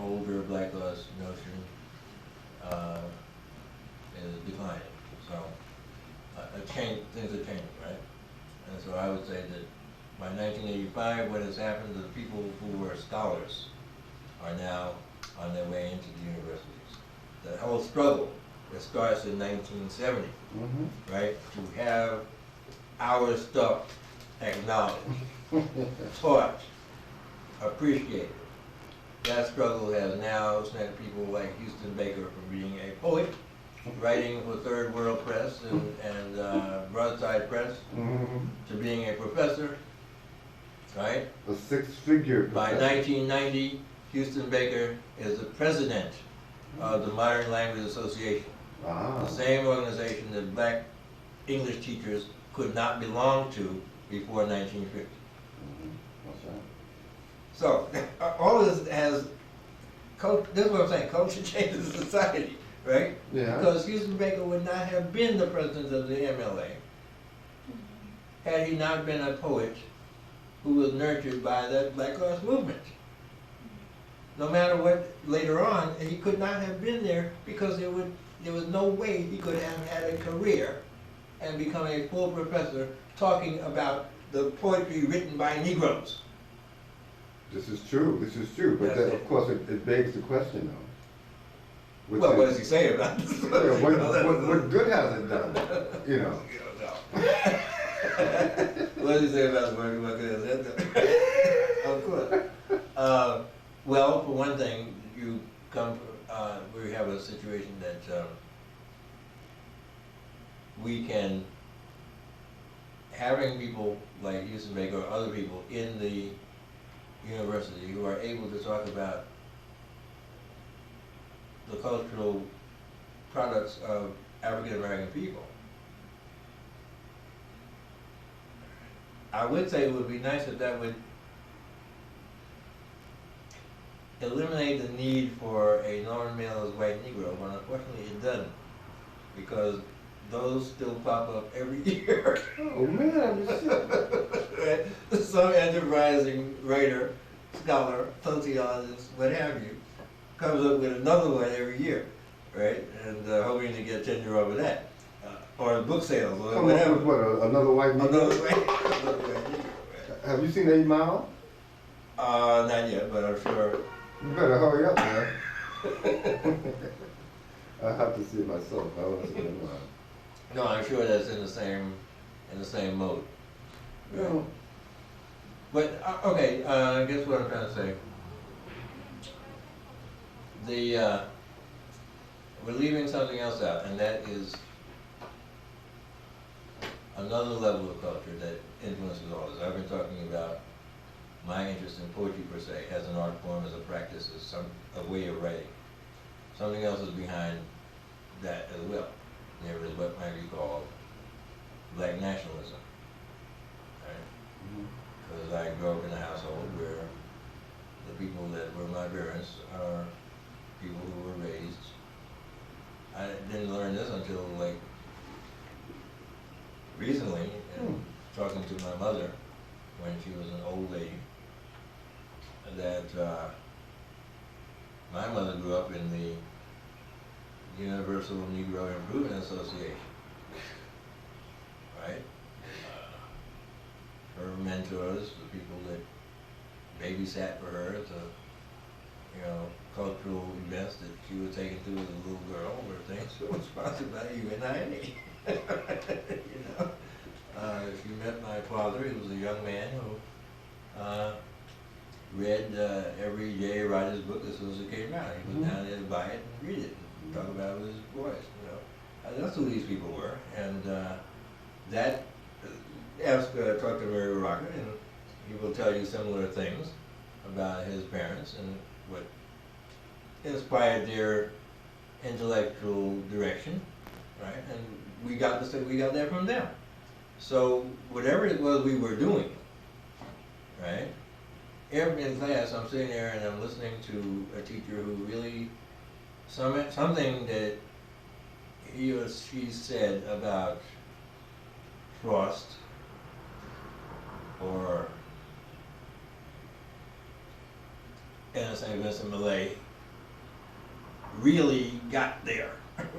older black loss notion is declining. So things are changing, right? And so I would say that by 1985, what has happened to the people who were scholars are now on their way into the universities. The whole struggle that starts in 1970, right, to have our stuff acknowledged, taught, appreciated. That struggle has now sent people like Houston Baker from being a poet, writing for Third World Press and Broadside Press, to being a professor, right? A six-figure professor. By 1990, Houston Baker is the president of the Modern Language Association, the same organization that black English teachers could not belong to before 1950. That's right. So, all of this has, this is what I'm saying, culture changes society, right? Yeah. Because Houston Baker would not have been the president of the MLA had he not been a poet who was nurtured by that Black Cross movement. No matter what, later on, he could not have been there because there was no way he could have had a career and become a full professor talking about the poetry written by Negroes. This is true. But then, of course, it begs the question, though. Well, what does he say about this? What good has it done? You know. What does he say about the word? What good has it done? Of course. Well, for one thing, we have a situation that we can, having people like Houston Baker or other people in the university who are able to talk about the cultural products of African American people. I would say it would be nice if that would eliminate the need for a Norman Mailer's white Negro, but unfortunately it doesn't, because those still pop up every year. Oh man, Right? Some enterprising writer, scholar, sociologist, what have you, comes up with another one every year, right? And hoping to get tenure over that, or book sales, or whatever. Up with what, another white Negro? Another white Negro. Right? Have you seen 8 Mile? Not yet, but I'm sure. You better hurry up, man. I have to see it myself. I want to see 8 Mile. No, I'm sure that's in the same mode. Right? Yeah. But okay, I guess what I'm trying to say. We're leaving something else out, and that is another level of culture that influences all this. I've been talking about my interest in poetry per se, as an art form, as a practice, as a way of writing. Something else is behind that as well. There is what might be called black nationalism. Right? Because I grew up in a household where the people that were my parents are people who were raised. I didn't learn this until like recently, and talking to my mother when she was an old lady, that my mother grew up in the Universal Negro Improvement Association, right? Her mentors, the people that babysat for her to, cultural events that she was taken to as a little girl were things that were sponsored by UNIA. She met my father. He was a young man who read every J. Rogers book as soon as it came out. He was down there to buy it and read it and talk about it with his boys. That's who these people were, and that. Talk to Mary Rocker, and he will tell you similar things about his parents and what inspired their intellectual direction, right? And we got that from them. So whatever it was we were doing, right? In class, I'm sitting there and I'm listening to a teacher who really something that he or she said about Frost or St. Vincent Millay really got there.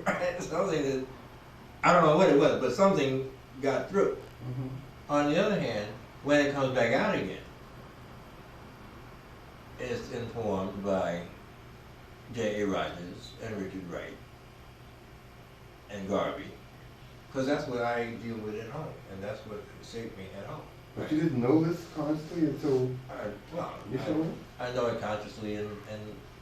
Right? Something that, I don't know what it was, but something got through. Mhm. On the other hand, when it comes back out again, it's informed by J.A. Rogers and Richard Wright and Garvey, because that's what I deal with at home, and that's what shaped me at home. But you didn't know this consciously until Well, you saw it? I know it consciously and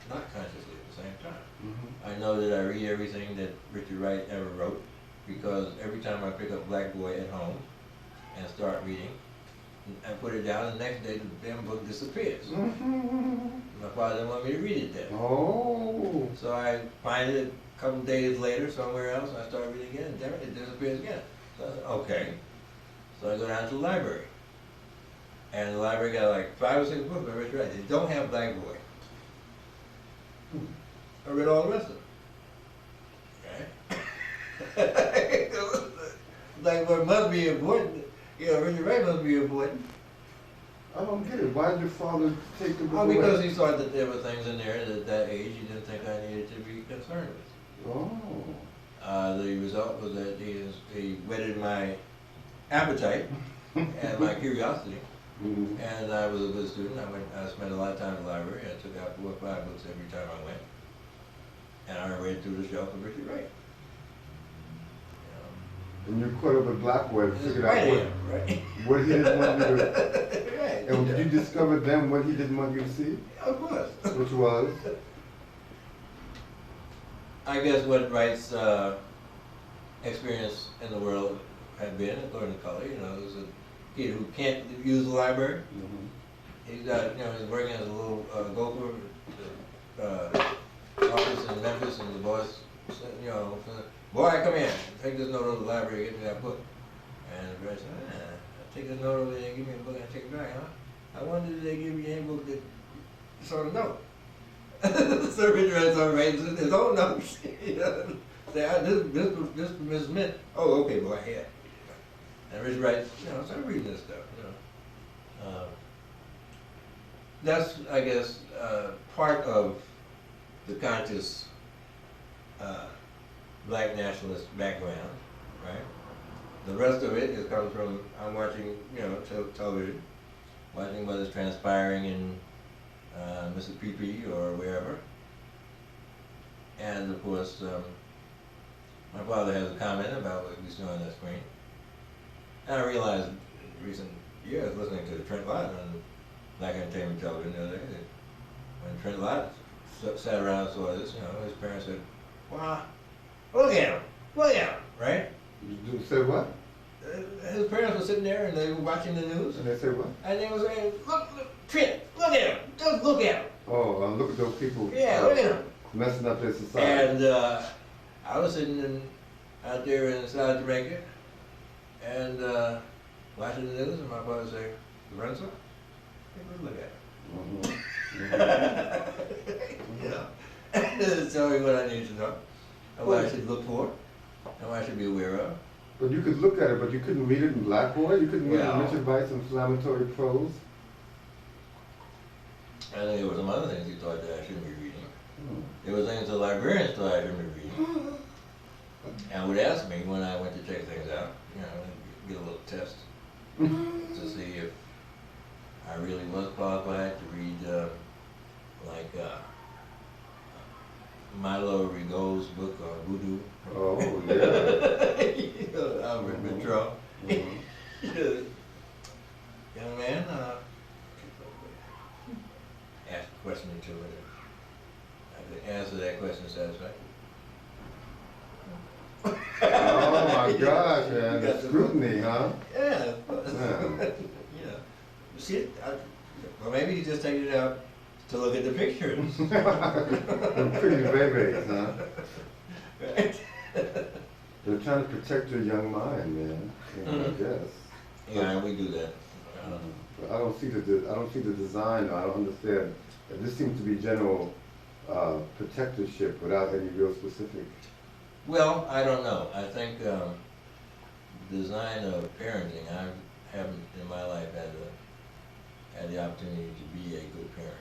not consciously at the same time. Mhm. I know that I read everything that Richard Wright ever wrote, because every time I pick up Black Boy at home and start reading, I put it down, and the next day the damn book disappears. Mhm. My father didn't want me to read it then. Oh. So I find it a couple days later somewhere else, and I start reading again, and damn it, it disappears again. So I said, okay. So I go down to the library. And the library got like 5 or 6 books by Richard Wright. They don't have Black Boy. I read all the rest of them. Okay? Black Boy must be important. You know, Richard Wright must be important. I don't get it. Why did your father take the book Oh, because away? he thought that there were things in there that at that age he didn't think I needed to be concerned with. Oh. The result was that he whetted my appetite and my curiosity. Mhm. And I was a good student. I spent a lot of time in the library. I took out 4 or 5 books every time I went. And I read through the shelf of Richard Wright. And you caught up with Black Boy and It's figured right out here, right? what he didn't want you to. Right. And did you discover then what he didn't want you to see? Of course. Which was? I guess what Wright's experience in the world had been, according to Cully, you know, was a kid who can't use the library. Mhm. He's got, you know, he's working as a little gopher office in Memphis, and the boss said, you know, boy, come here, take this note over to the library, get me that book. And the Wright said, take this note over there and give me a book and take it back, huh? I wonder if they give me any book that sort of note. So Richard Wright started writing his own notes. You know, say, this Miss Smith. Oh, okay, boy, here. And Richard Wright, you know, started reading this stuff. You know, that's, I guess, part of the conscious black nationalist background, right? The rest of it is comes from I'm watching, you know, television, watching what is transpiring in Mississippi or wherever. And of course, my father has a comment about what we saw on the screen. And I realized in recent years, listening to Trent Lott on Black Entertainment Television the other day, that when Trent Lott sat around and saw this, you know, his parents said, wow, look at him, right? You said what? His parents were sitting there and they were watching the news. And they said what? And they were saying, look, Trent, look at him, just look at him. Oh, look at those people. Yeah, look at him. Messing up their society. And I was sitting out there in South Jamaica and watching the news, and my father said, Lorenzo, take a look at him. Mhm. You know, tell me what I need to know, and what I should look for, and what I should be aware of. But you could look at it, but you couldn't read it in Black Boy? You couldn't read it in Well. Richard Wright's inflammatory prose? I think there were some other things he thought that I shouldn't be reading. Hmm. There were things the librarians thought I shouldn't be reading. And would ask me when I went to check things out, you know, get a little test to see if I really was qualified to read, like, Milo Rigaud's book on voodoo. Oh, yeah. You know, Albert Mhm. Mitro. Mhm. Young man, ask a question or two, and I could answer that question satisfactorily. Oh my gosh, man, You the got the- scrutiny, huh? Yeah. Yeah. You know, see, or maybe he's just taking it out to look at the pictures. They're pretty babies, huh? Right? They're trying to protect your young mind, man. You know, I Mhm. guess. Yeah, we do that. But I don't see the design. I don't understand. This seems to be general protectorship without any real specific. Well, I don't know. I think design of parenting, I haven't in my life had the opportunity to be a good parent.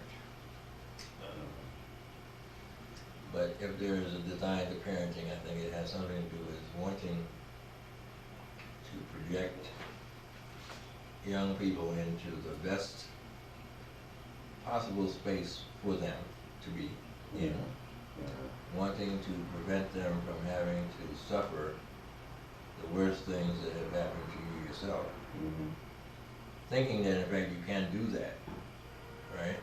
But if there is a design to parenting, I think it has something to do with wanting to project young people into the best possible space for them to be in, wanting to prevent them from having to suffer the worst things that have happened to you yourself. Thinking that in fact you can do that, right?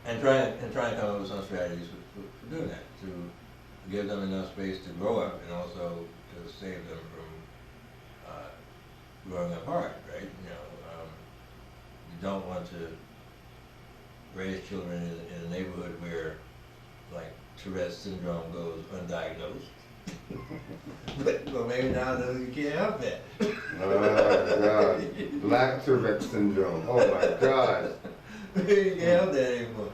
And trying to come up with some strategies for doing that, to give them enough space to grow up and also to save them from growing apart, right? You don't want to raise children in a neighborhood where, like, Tourette's syndrome goes undiagnosed. but maybe now that you can't help that. Oh God, Black Tourette syndrome. Oh my God. Maybe you can't help that anymore.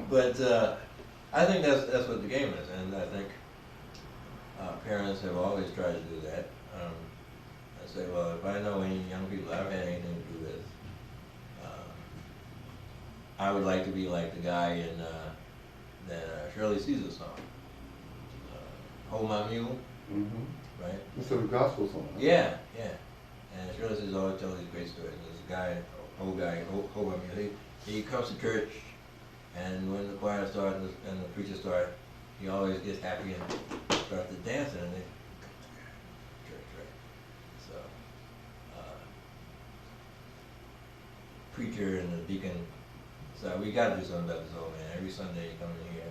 But I think that's what the game is, and I think parents have always tried to do that. I say, well, if I know any young people I've had anything to do with, I would like to be like the guy in that Shirley Caesar song, Hold My Mule, right? It's a gospel song. Huh? Yeah, yeah. And Shirley Caesar always tells these great stories. There's a guy, old guy, Hold My Mule. He comes to church, and when the choir starts and the preacher starts, he always gets happy and starts to dance, and they church, right? So, preacher and the deacon. So we got to do something about this old man. Every Sunday you come in here,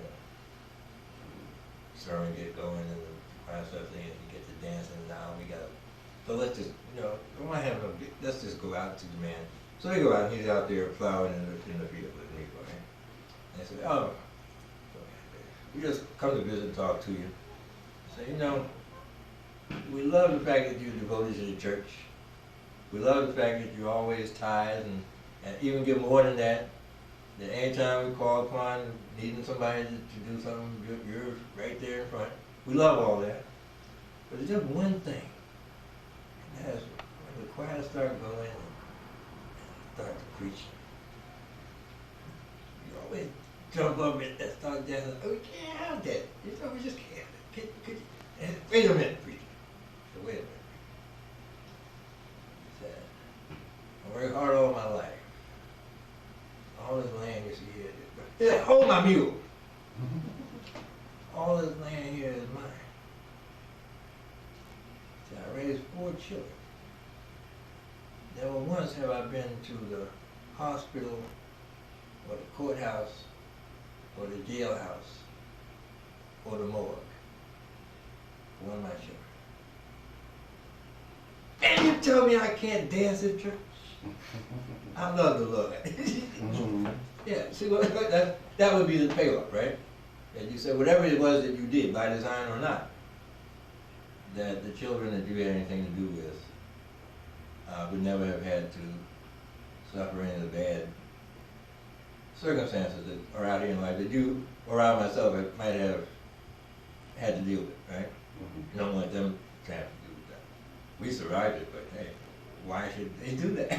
the sermon get going, and the choir starts singing, and you get to dancing. Now we got to. So let's just, don't want to have no. Let's just go out to the man. So they go out, and he's out there plowing in the field with Negro. Right? And they say, oh, we just come to visit and talk to you. Say, we love the fact that you're devoted to the church. We love the fact that you always tithe and even give more than that. That anytime we call upon needing somebody to do something, you're right there in front. We love all that. But there's just one thing. And that's when the choir starts going and start to preach. You always jump up and start dancing. Oh, we can't have that. We just can't. And wait a minute, preacher. So wait a minute. He said, I worked hard all my life. All this land you see here. He said, hold my mule. All this land here is mine. He said, I raised 4 children. Never once have I been to the hospital or the courthouse or the jailhouse or the morgue for one of my children. And you tell me I can't dance at church? I love the Lord. Yeah, see, that would be the payoff, right? That you said whatever it was that you did, by design or not, that the children that you had anything to do with would never have had to suffer any of the bad circumstances that are out here in life that you or I myself might have had to deal with, right? You don't want them to have to do with that. We survived it, but hey, why should they do that?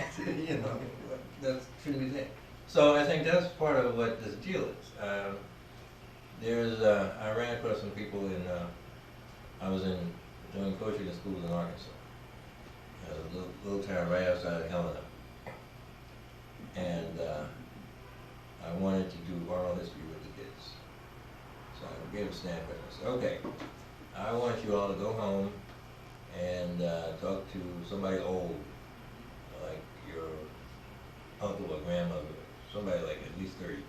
That shouldn't be there. So I think that's part of what this deal is. I ran across some people I was doing coaching in schools in Arkansas. A little town right outside of Helena. And I wanted to do oral history with the kids. So I gave a stand question. I said, okay, I want you all to go home and talk to somebody old, like your uncle or grandmother, somebody like at least 30.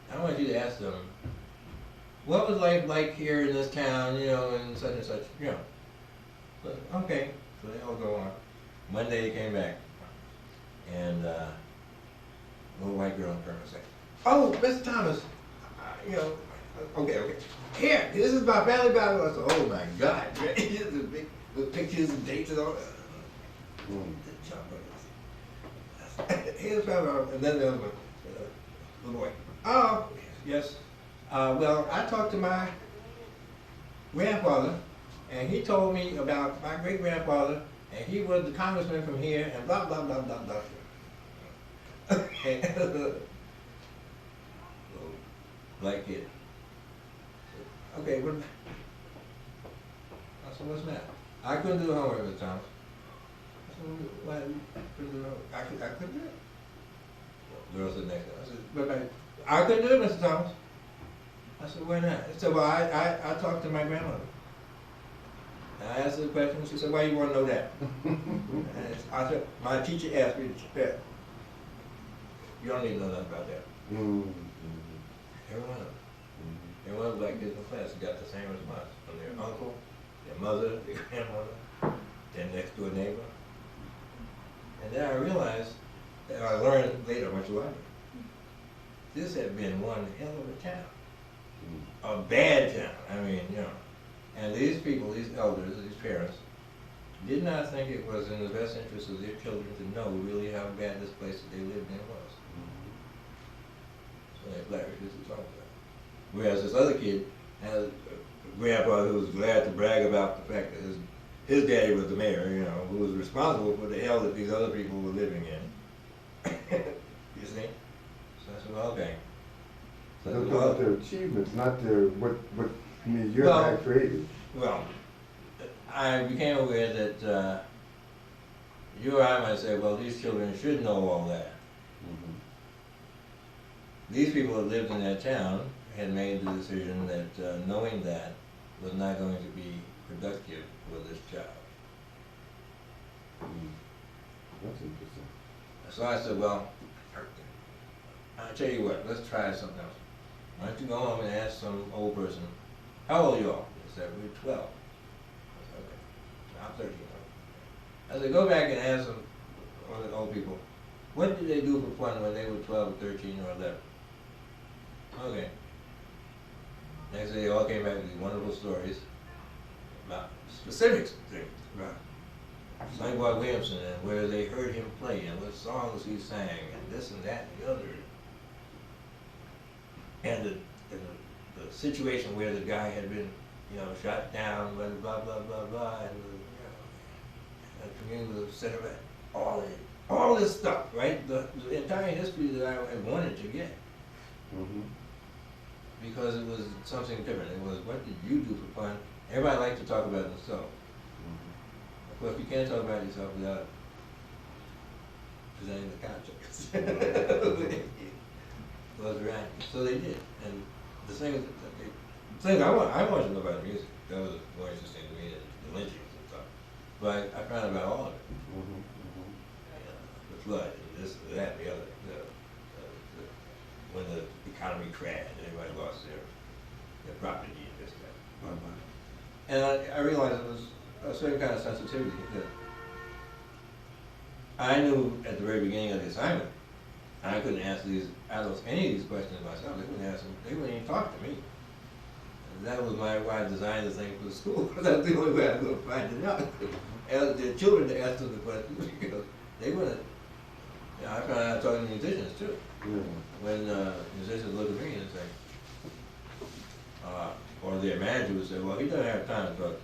And I want you to ask them, what was life like here in this town, and such and such, So, okay, so they all go on. Monday they came back, and a little white girl in front of me said, oh, Mr. Thomas, okay. Here, this is my family Bible. I said, oh my God, here's the big with pictures and dates and all that. Here's my Bible. And then there was a little boy. Oh, yes. Well, I talked to my grandfather, and he told me about my great-grandfather And he was the congressman from here, and blah, blah, blah, blah, blah. Little black kid. Okay, what? I said, what's the matter? I couldn't do the homework, Mr. Thomas. I said, why couldn't do the homework? I couldn't do it. The girl said next to me. I said, but I couldn't do it, Mr. Thomas. I said, why not? He said, well, I talked to my grandmother. And I asked her the question, she said, why you want to know that? And I said, my teacher asked me to prepare. You don't need to know nothing about that. Mm-hmm. Every one of them. Every one of the black kids in the class got the same response from their uncle, their mother, their grandmother, their next door neighbor. And then I realized, and I learned later much later, this had been one hell of a town. A bad town, I mean, you know. And these people, these elders, these parents, did not think it was in the best interest of their children to know really how bad this place that they lived in was. So they flat refused to talk about it. Whereas this other kid had a grandpa who was glad to brag about the fact that his daddy was the mayor, you know, who was responsible for the hell that these other people were living in. You see? So I said, well, okay. So Those are their achievements, not their, what your guy created. Well, I became aware that you or I might say, well, these children should know all that. Mm-hmm. These people that lived in that town had made the decision that knowing that was not going to be productive for this child. That's interesting. So I said, well, I'll tell you what, let's try something else. Why don't you go home and ask some old person, how old are you all? They said, we're 12. I said, okay, I'm 13. I said, go back and ask them, one of the old people, what did they do for fun when they were 12, 13, or 11? Okay. Next day, they all came back with these wonderful stories about specific things, about Slangbot Williamson and where they heard him play and what songs he sang and this and that and the other. And the situation where the guy had been, you know, shot down, blah, blah, blah, blah, blah, and, you know, the community was set up, all this stuff, right? The entire history that I had wanted to get. Mm-hmm. Because it was something different. It was, what did you do for fun? Everybody likes to talk about themselves. Mm-hmm. Of course, you can't talk about yourself without presenting the context. Was right. So they did. And the things I wanted to know about the music, that was more interesting to me than the lynchings and stuff. But I found out about all of it. Mm-hmm. Mm-hmm. The flood, and this, that, and the other. When the economy crashed and everybody lost their property and this and that. And I realized it was a certain kind of sensitivity that I knew at the very beginning of the assignment. I couldn't answer any of these questions myself. They wouldn't answer them. They wouldn't even talk to me. And that was why I designed the thing for the school, because that's the only way I could find it out. And the children to ask them the questions because they wouldn't. You know, I found out talking to musicians too. Yeah. When musicians look at me and say, or their manager would say, well, he doesn't have time to talk to you.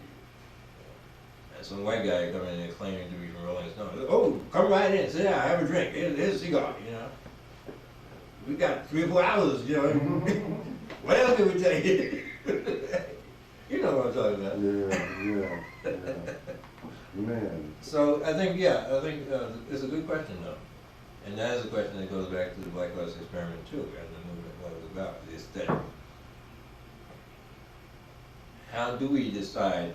And some white guy come in and claiming to be from Rolling Stone. Oh, come right in, sit down, have a drink. Here's a cigar, you know. We got 3 or 4 hours, you know. What else can we tell you? You know what I'm talking about. Yeah. Man. So I think it's a good question though. And that is a question that goes back to the Black Lives Experiment too, and the movement, what it was about, the aesthetic. How do we decide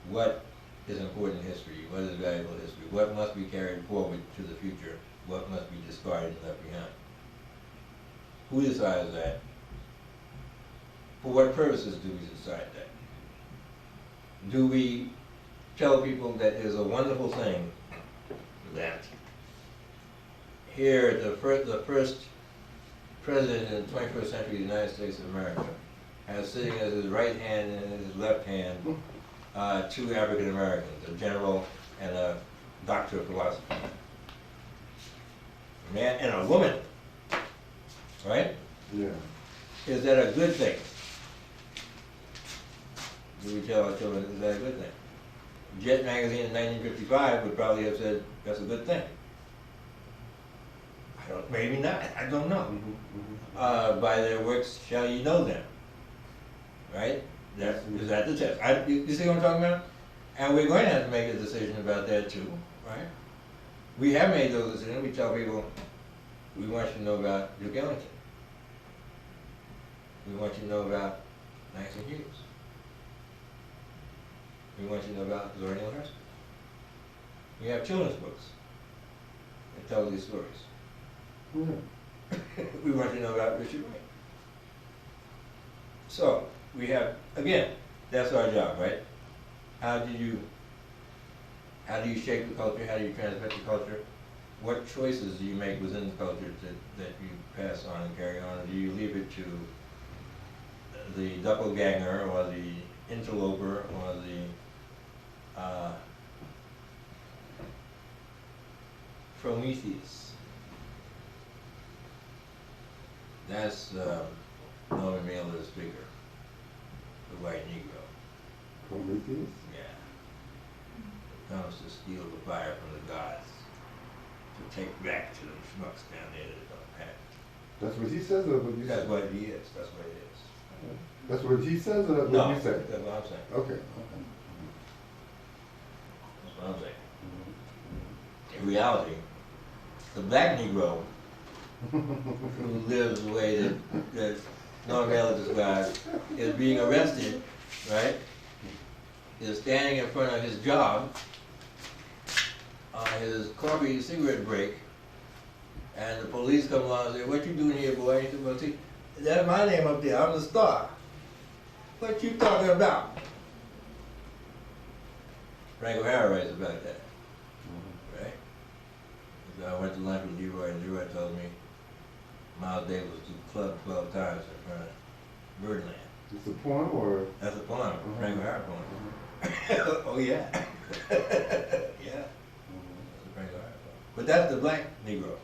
what is important history, what is valuable history, what must be carried forward to the future, what must be discarded and left behind? Who decides that? For what purposes do we decide that? Do we tell people that it is a wonderful thing that here the first president in the 21st century of the United States of America has sitting as his right hand and his left hand 2 African Americans, a general and a doctor of philosophy. A man and a woman, right? Yeah. Is that a good thing? Do we tell our children, is that a good thing? Jet magazine in 1955 would probably have said, that's a good thing. I don't, maybe not, I don't know. By their works shall you know them. Right? Is that the test? You see what I'm talking about? And we're going to have to make a decision about that too, right? We have made those decisions. We tell people, we want you to know about Duke Ellington. We want you to know about Langston Hughes. We want you to know about Zora Neale Hurston. We have children's books that tell these stories. We want you to know about Richard Wright. So, we have, again, that's our job, right? How do you shape the culture? How do you transmit the culture? What choices do you make within the culture that you pass on and carry on? Or do you leave it to the doppelganger or the interloper or the Prometheus? That's Norman Mailer's figure, the white Negro. Prometheus? Yeah. Comes to steal the fire from the gods to take back to them schmucks down there that don't have it. That's what he says, or what you That's say? what he is. That's what it is. That's what he says, or that's No, what you say? that's what I'm saying. Okay. That's what I'm saying. In reality, the black Negro who lives the way that Norman Mailer described is being arrested, right? Is standing in front of his job on his coffee cigarette break, and the police come along and say, "What you doing here, boy?" And he said, "Well, see, that's my name up there. I'm the star. What you talking about?" Frank O'Hara writes about that, right? So I went to lunch with Leroy, and Leroy told me Miles Davis was to the club 12 times in front of Birdland. It's a poem, or? That's a poem, Frank O'Hara poem. Oh yeah. Yeah. That's a Frank O'Hara poem. But that's the black Negro.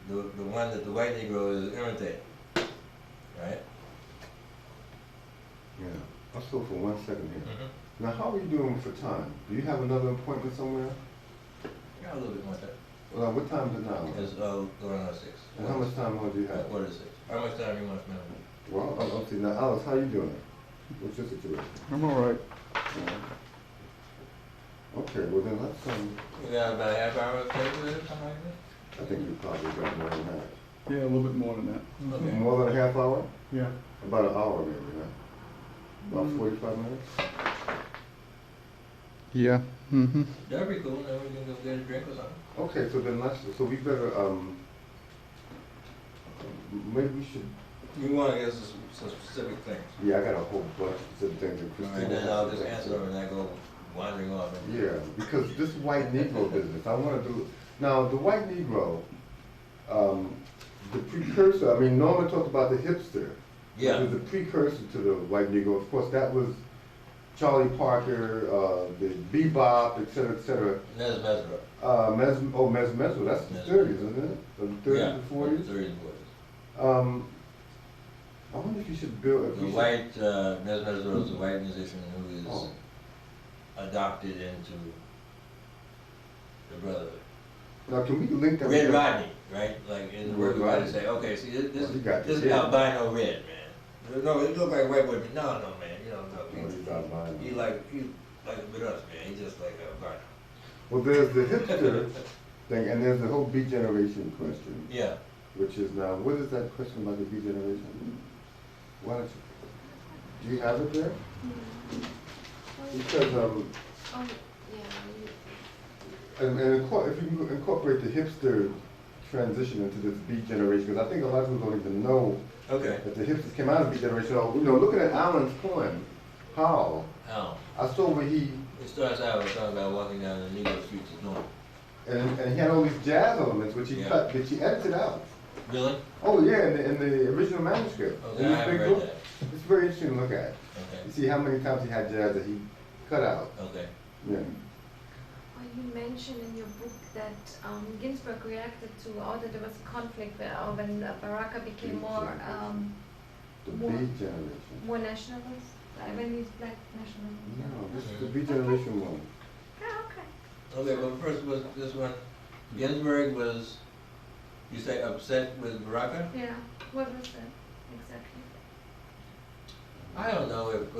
The one that the white Negro is imitating. Right? Yeah. I'll stop for 1 second here. Mm-hmm. Now, how are you doing for time? Do you have another appointment somewhere? Got a little bit more time. Well, what time is it now? It's going on 6. And how much time more do you have? 5:45. How much time do you want to spend on it? Well, I'll see. Now, Alice, how you doing? What's your situation? I'm all right. Okay, well then let's, You got about a half hour to play with it, something like that? I think you probably got more than that. Yeah, a little bit more than that. Okay. More than a half hour? Yeah. About an hour maybe, huh? About 45 minutes? Yeah. Mm-hmm. That'd be cool, then we can go get a drink or something. Okay, so then so we better, maybe we should, You want to get some specific things. yeah, I got a whole bunch of different things that And Christina then has I'll to just say. answer them and I go wandering off. Yeah, because this white Negro business, I want to do, now, the white Negro, the precursor, I mean, Norman talked about the hipster. Yeah. Which was the precursor to the white Negro. Of course, that was Charlie Parker, the bebop, et cetera, et cetera. Nez Mesro. Mesmer, that's the Mesmer. 30s, isn't it? The 30s Yeah, and 40s? 30s and 40s. I wonder if you should build, if The we should- white, Nez Mesro is a white musician who is Oh. adopted into the Brotherhood. Now, can we link that? Red with- Rodney, right? Like in the Red word we gotta Rodney. say, okay, see, this Well, you got this the is kid. albino red, man. No, it look like white boy. No, man, you don't know. Oh, he's albino. He like with us, man. He just like albino. Well, there's the hipster thing, and there's the whole beat generation question, Yeah. which is now, what is that question about the beat generation? Why don't you, do you have it there? Because, Oh, yeah. and if you incorporate the hipster transition into this beat generation, because I think a lot of people don't even know Okay. that the hipsters came out of beat generation. Or, you know, looking at Alan's poem, How, How? I saw where he, It starts out with talking about walking down the Negro streets of North. and he had all these jazz elements, which he Yeah. cut, which he edited out. Really? Oh yeah, in the original manuscript. Okay, In I this haven't big read book. that. It's very interesting to look at. Okay. You see how many times he had jazz that he cut out. Okay. Yeah. Well, you mentioned in your book that Ginsberg reacted to, or that there was a conflict where, when Baraka became more The more- beat generation. more nationalist. Taiwanese black nationalism. No, this is the regeneration one. Yeah, okay. Okay, well, first was this one, Ginsburg was, you say upset with Baraka? Yeah, what was that exactly? I don't know if,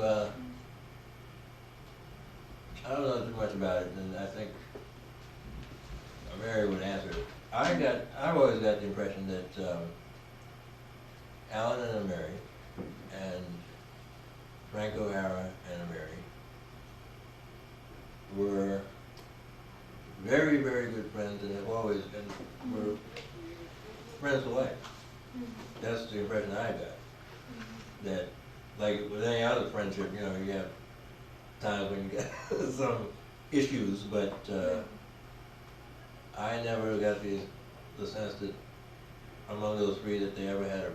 I don't know too much about it, and I think Mary would answer it. I've always got the impression that, Alan and Mary, and Frank O'Hara and Mary were very, very good friends and have always been, were friends for life. That's the impression I got. That, like with any other friendship, you know, you have times when you get some issues, but I never got the sense that among those three that they ever had a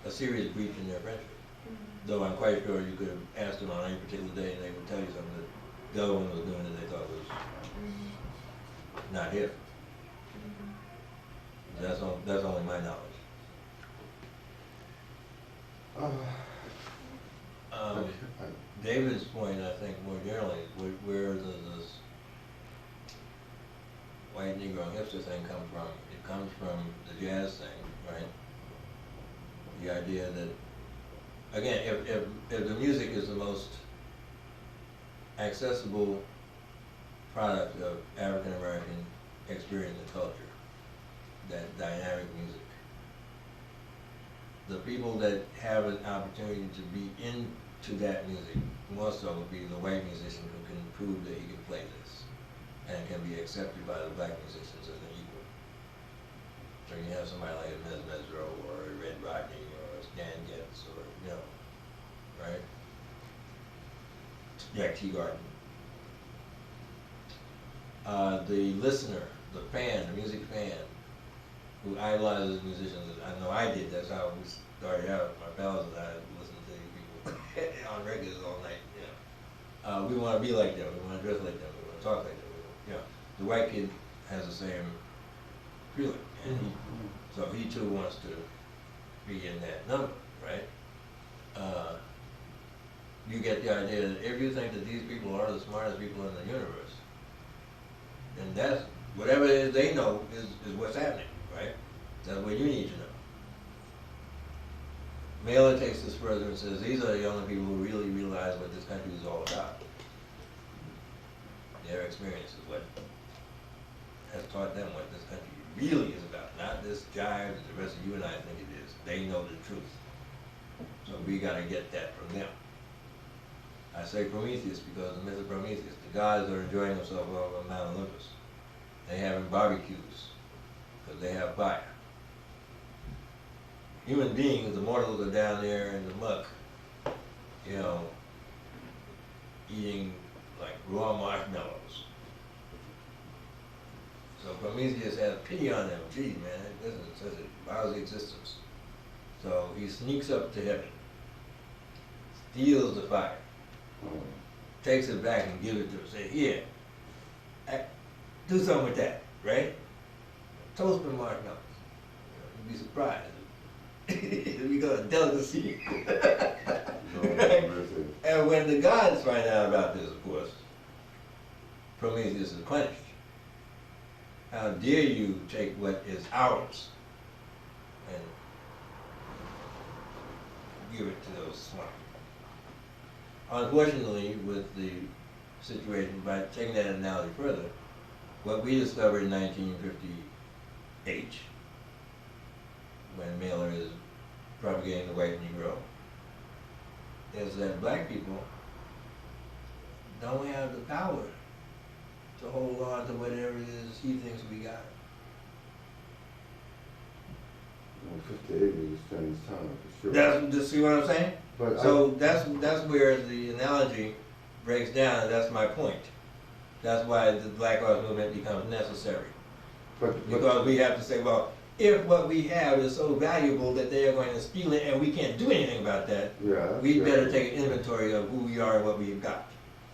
serious breach in their friendship. Though I'm quite sure you could have asked them on any particular day and they would tell you something that the other one was doing that they thought was not here. That's only my knowledge. David's point, I think, more generally, where does this white Negro and hipster thing come from? It comes from the jazz thing, right? The idea that, again, if the music is the most accessible product of African American experience and culture, that dynamic music, the people that have an opportunity to be into that music more so would be the white musician who can prove that he can play this and can be accepted by the black musicians as an equal. So you have somebody like a Mesro or a Red Rodney or a Stan Getz or, you know, right? Jack Teagarden. The listener, the fan, the music fan, who idolizes musicians, I know I did, that's how we started out, my pals and I listened to these people on records all night, you know. We want to be like them, we want to dress like them, we want to talk like them, you know. The white kid has the same feeling, and so he too wants to be in that number, right? You get the idea that if you think that these people are the smartest people in the universe, then that's, whatever it is they know is what's happening, right? That's what you need to know. Mailer takes this further and says, these are the only people who really realize what this country is all about. Their experience is what has taught them what this country really is about, not this jive that the rest of you and I think it is. They know the truth. So we gotta get that from them. I say Prometheus because the myth of Prometheus, the gods are enjoying themselves over Mount Olympus. They having barbecues because they have fire. Human beings, the mortals, are down there in the muck, you know, eating like raw marshmallows. So Prometheus has pity on them. Gee, man, this is such a lousy existence. So he sneaks up to heaven, steals the fire, takes it back and gives it to him. Say, here, do something with that, right? Toast my marshmallows. You'd be surprised. It'll become a delicacy. Right? And when the gods find out about this, of course, Prometheus is punished. How dare you take what is ours and give it to those smart people. Unfortunately, with the situation, by taking that analogy further, what we discovered in 1958, when Mailer is propagating the white Negro, is that black people don't have the power to hold on to whatever it is he thinks we got. Well, 58 is Chinese time, for sure. That's, see what I'm saying? But So that's where the analogy breaks down, and that's my point. That's why the Black Arts Movement becomes necessary. Because we have to say, well, if what we have is so valuable that they are going to steal it and we can't do anything about that, we better take an inventory of who we are and what we've got.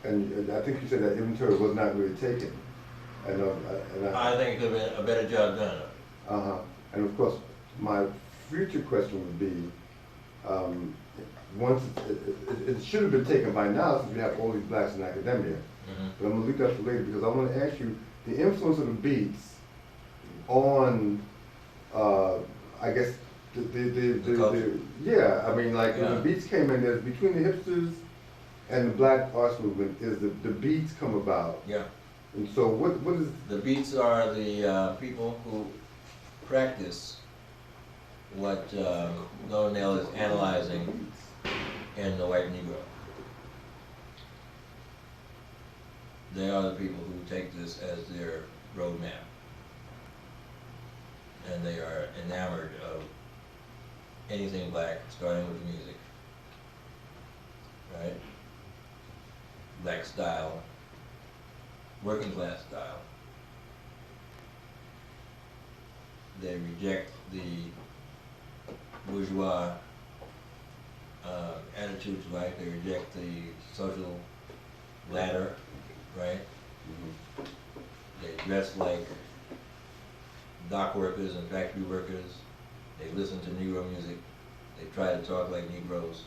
And I think you said that inventory was not really taken. And I think it could have been a better job done. And of course, my future question would be, once, it should have been taken by now since we have all these blacks in academia. Mhm. But I'm gonna leave that for later because I wanna ask you, the influence of the beats on, I guess, The culture. yeah, I mean, like, when Yeah. the beats came in, there's between the hipsters and the black arts movement, is the beats come about. Yeah. And so what is, The beats are the people who practice what Nell is analyzing in the white Negro. They are the people who take this as their roadmap. And they are enamored of anything black, starting with the music. Right? Black style, working class style. They reject the bourgeois attitude to life. They reject the social ladder, right? They dress like dock workers and factory workers. They listen to Negro music. They try to talk like Negroes.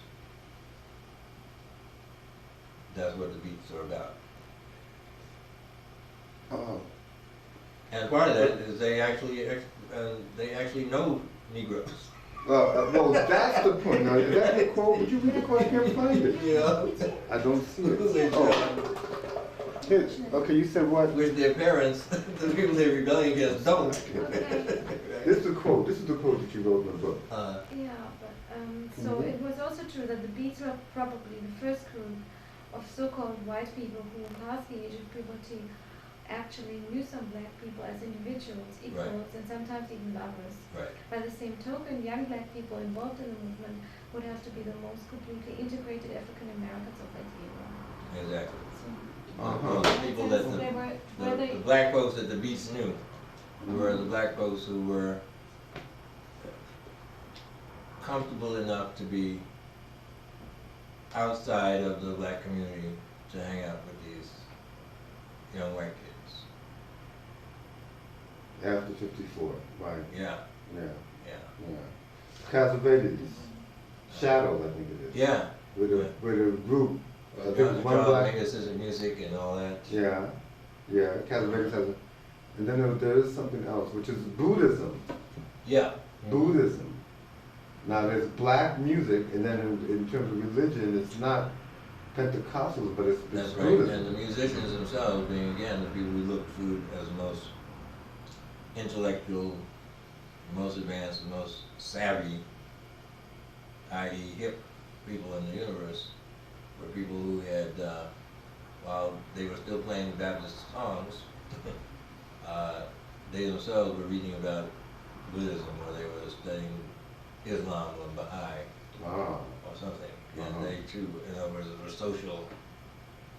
That's what the beats are about. oh, And part of that is they actually know Negroes. well, that's the point. Now, is that the quote? Would you read the quote? I can't find it. You know? I don't see it. They Oh, here, okay, you said what? Which their parents, the people they're rebelling against, don't. Okay. This is the quote. This is the quote that you wrote in the book. Yeah, but so it was also true that the Beats were probably the first group of so-called white people who, past the age of puberty, actually knew some black people as individuals, equals, and sometimes even lovers. Right. By the same token, young black people involved in the movement would have to be the most completely integrated African Americans of that era. Exactly. So, Well, the people that they were the black folks that the beats knew were the black folks who were comfortable enough to be outside of the black community to hang out with these young white kids. After 54, right? Yeah, Yeah, yeah, yeah. Cassavetes, Shadows, I think it is. yeah. With a group, I think it was one Charles black. Mingus' music and all that. Yeah, yeah. Cassavetes has a, and then there is something else, which is Buddhism. Yeah. Buddhism. Now there's black music, and then in terms of religion, it's not Pentecostals, but it's That's right. Buddhism. And the musicians themselves being, again, the people we look to as the most intellectual, most advanced, the most savvy, i.e. hip people in the universe, were people who had, while they were still playing Baptist songs, they themselves were reading about Buddhism, or they were studying Islam or Baha'i Wow. or something. Uh-huh. And they too, in other words, were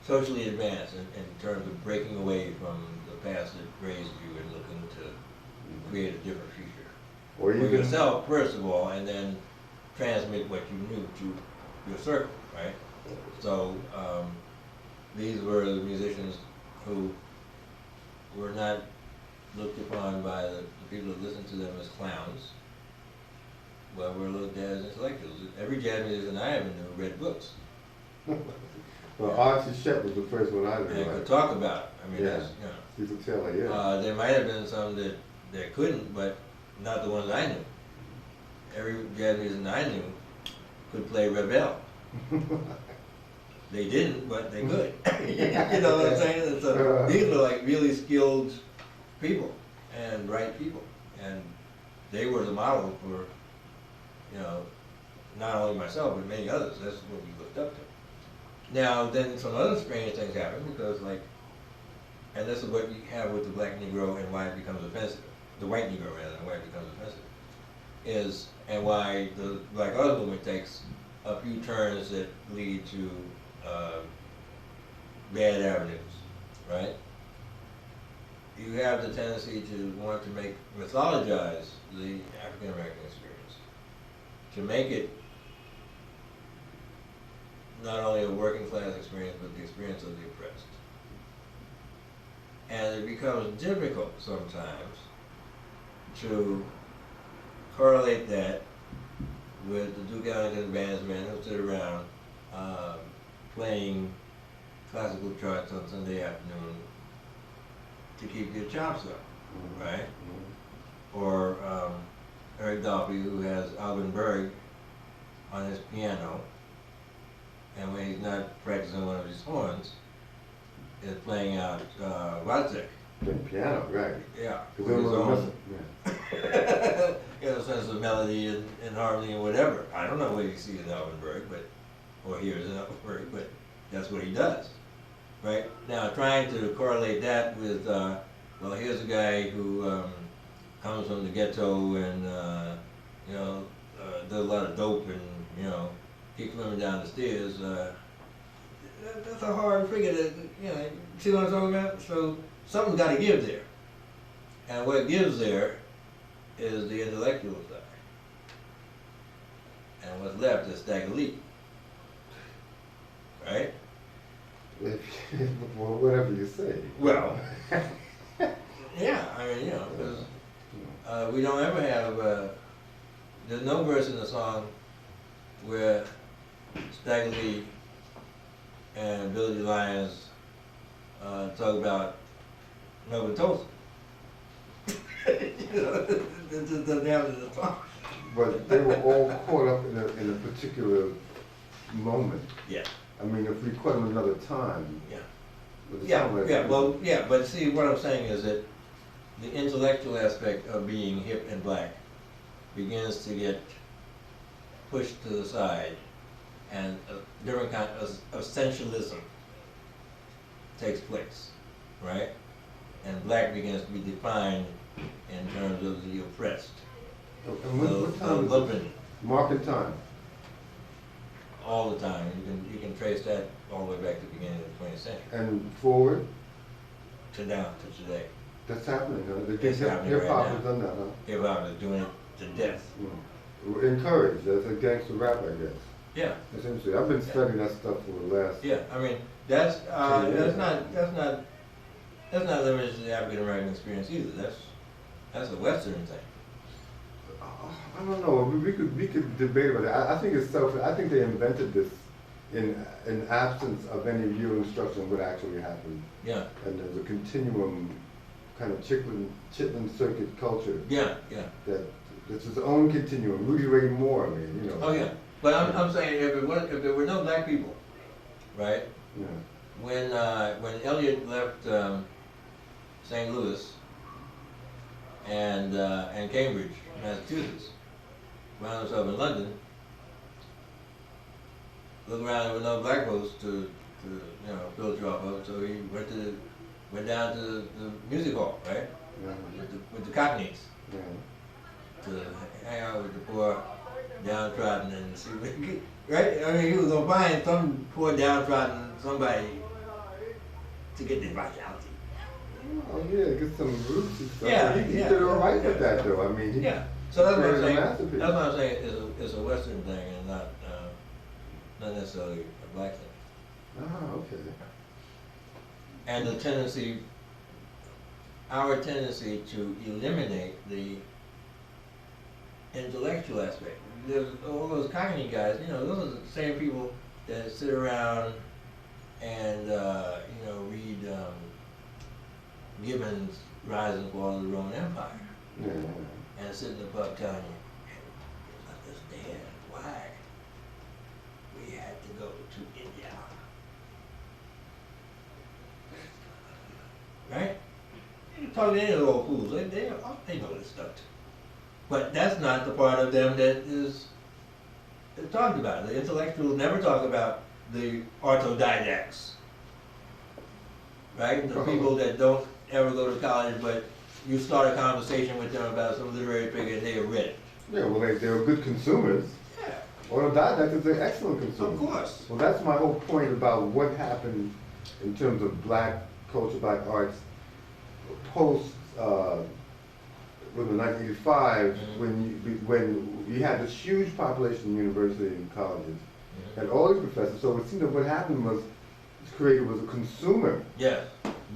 socially advanced in terms of breaking away from the past that raised you and looking to create a different future. Or For even yourself, first of all, and then transmit what you knew to your circle, right? So, these were the musicians who were not looked upon by the people that listened to them as clowns, but were looked at as intellectuals. Every jazz musician I ever knew read books well, Archie Shepp was the first one I and knew. could talk about it. I mean, Yeah. that's, you know. You could tell, like, yeah. There might have been some that couldn't, but not the ones I knew. Every jazz musician I knew could play Rebel. They didn't, but they could. You know what I'm saying? And so these were like really skilled people and bright people, and they were the model for, you know, not only myself but many others. That's what we looked up to. Now, then some other strange things happen because, like, and this is what you have with the black Negro and why it becomes offensive, the white Negro rather, and why it becomes offensive, is, and why the Black Arts Movement takes a few turns that lead to bad avenues, right? You have the tendency to want to mythologize the African American experience, to make it not only a working class experience, but the experience of the oppressed. And it becomes difficult sometimes to correlate that with the Duke Ellington band's men who sit around playing classical charts on Sunday afternoon to keep their chops up, right? Or Eric Dolphy, who has Alvin Berg on his piano, and when he's not practicing one of his horns, is playing out Wozzeck. The piano, right. Yeah. Because With his own, yeah. you know, sense of melody and harmony and whatever. I don't know what you see in Alvin Berg, but, or hears in Alvin Berg, but that's what he does, right? Now, trying to correlate that with, well, here's a guy who comes from the ghetto and, you know, does a lot of dope and, you know, keeps women down the stairs. That's a hard figure to, you know, see what I'm talking about? So something's got to give there. And what gives there is the intellectual side. And what's left is Stagger Lee. Right? Well, whatever you say. Well, yeah, I mean, you know, because we don't ever have, there's no verse in the song where Stagger Lee and Billy Lyons talk about Melvin Toast. You know, it just doesn't happen in the song. But they were all caught up in a particular moment. Yeah. I mean, if we caught them another time. Yeah. it Yeah, sounded like- yeah, well, yeah, but see, what I'm saying is that the intellectual aspect of being hip and black begins to get pushed to the side, and a different kind of essentialism takes place, right? And black begins to be defined in terms of the oppressed, And what the time is it? lumpen, Mark and time. all the time. You can trace that all the way back to the beginning of the 20th century And forward, to down to today. that's happening, huh? It's happening right Hip-hop now. has done that, huh? Hip hop is doing it to death. Encouraged, as a gangster rap, I guess. Yeah. That's interesting. I've been studying that stuff for the last. Yeah, I mean, that's years. that's not limited to the African American experience either. That's a Western thing. I don't know. We could debate about it. I think it's I think they invented this in absence of any real instruction what actually happened. Yeah, And there's a continuum, kind of Chitlin circuit culture yeah, yeah. that it's its own continuum. Rudy Ray Moore, I mean, you know. Oh yeah, but I'm saying if there were no black people, right? Yeah. When Eliot left St. Louis and Cambridge, Massachusetts, found himself in London, looked around, there were no black folks to you know, filter off of, so he went down to the music hall, right? Yeah. With the Cockneys, Yeah. to hang out with the poor downtrodden and see what he could, right? I mean, he was gonna find some poor downtrodden, somebody to get their vitality. Oh yeah, get some roots and stuff. Yeah, He yeah, did all right yeah. with that though. I mean, he Yeah, so that's what I'm created a saying, masterpiece. that's what I'm saying, it's a Western thing and not necessarily a black thing. Ah, okay. And the tendency, our tendency to eliminate the intellectual aspect. There's all those Cockney guys, you know, those are the same people that sit around and, you know, read Gibbon's Rise and Fall of the Roman Empire Yeah. and sit in the pub telling you, understand why we had to go to India. Right? You can talk to any of the old fools, they know this stuff too. But that's not the part of them that is talked about. The intellectuals never talk about the autodidacts. Right? The people that don't ever go to college, but you start a conversation with them about some literary figure and they have read it. Yeah, well, they were good consumers. Yeah, Autodidacts is an excellent consumer. of course. Well, that's my whole point about what happened in terms of black culture, black arts, post, in 1985, when you had this huge population in universities and colleges, and all these professors, so it seemed that what happened was, this creator was a consumer, Yeah.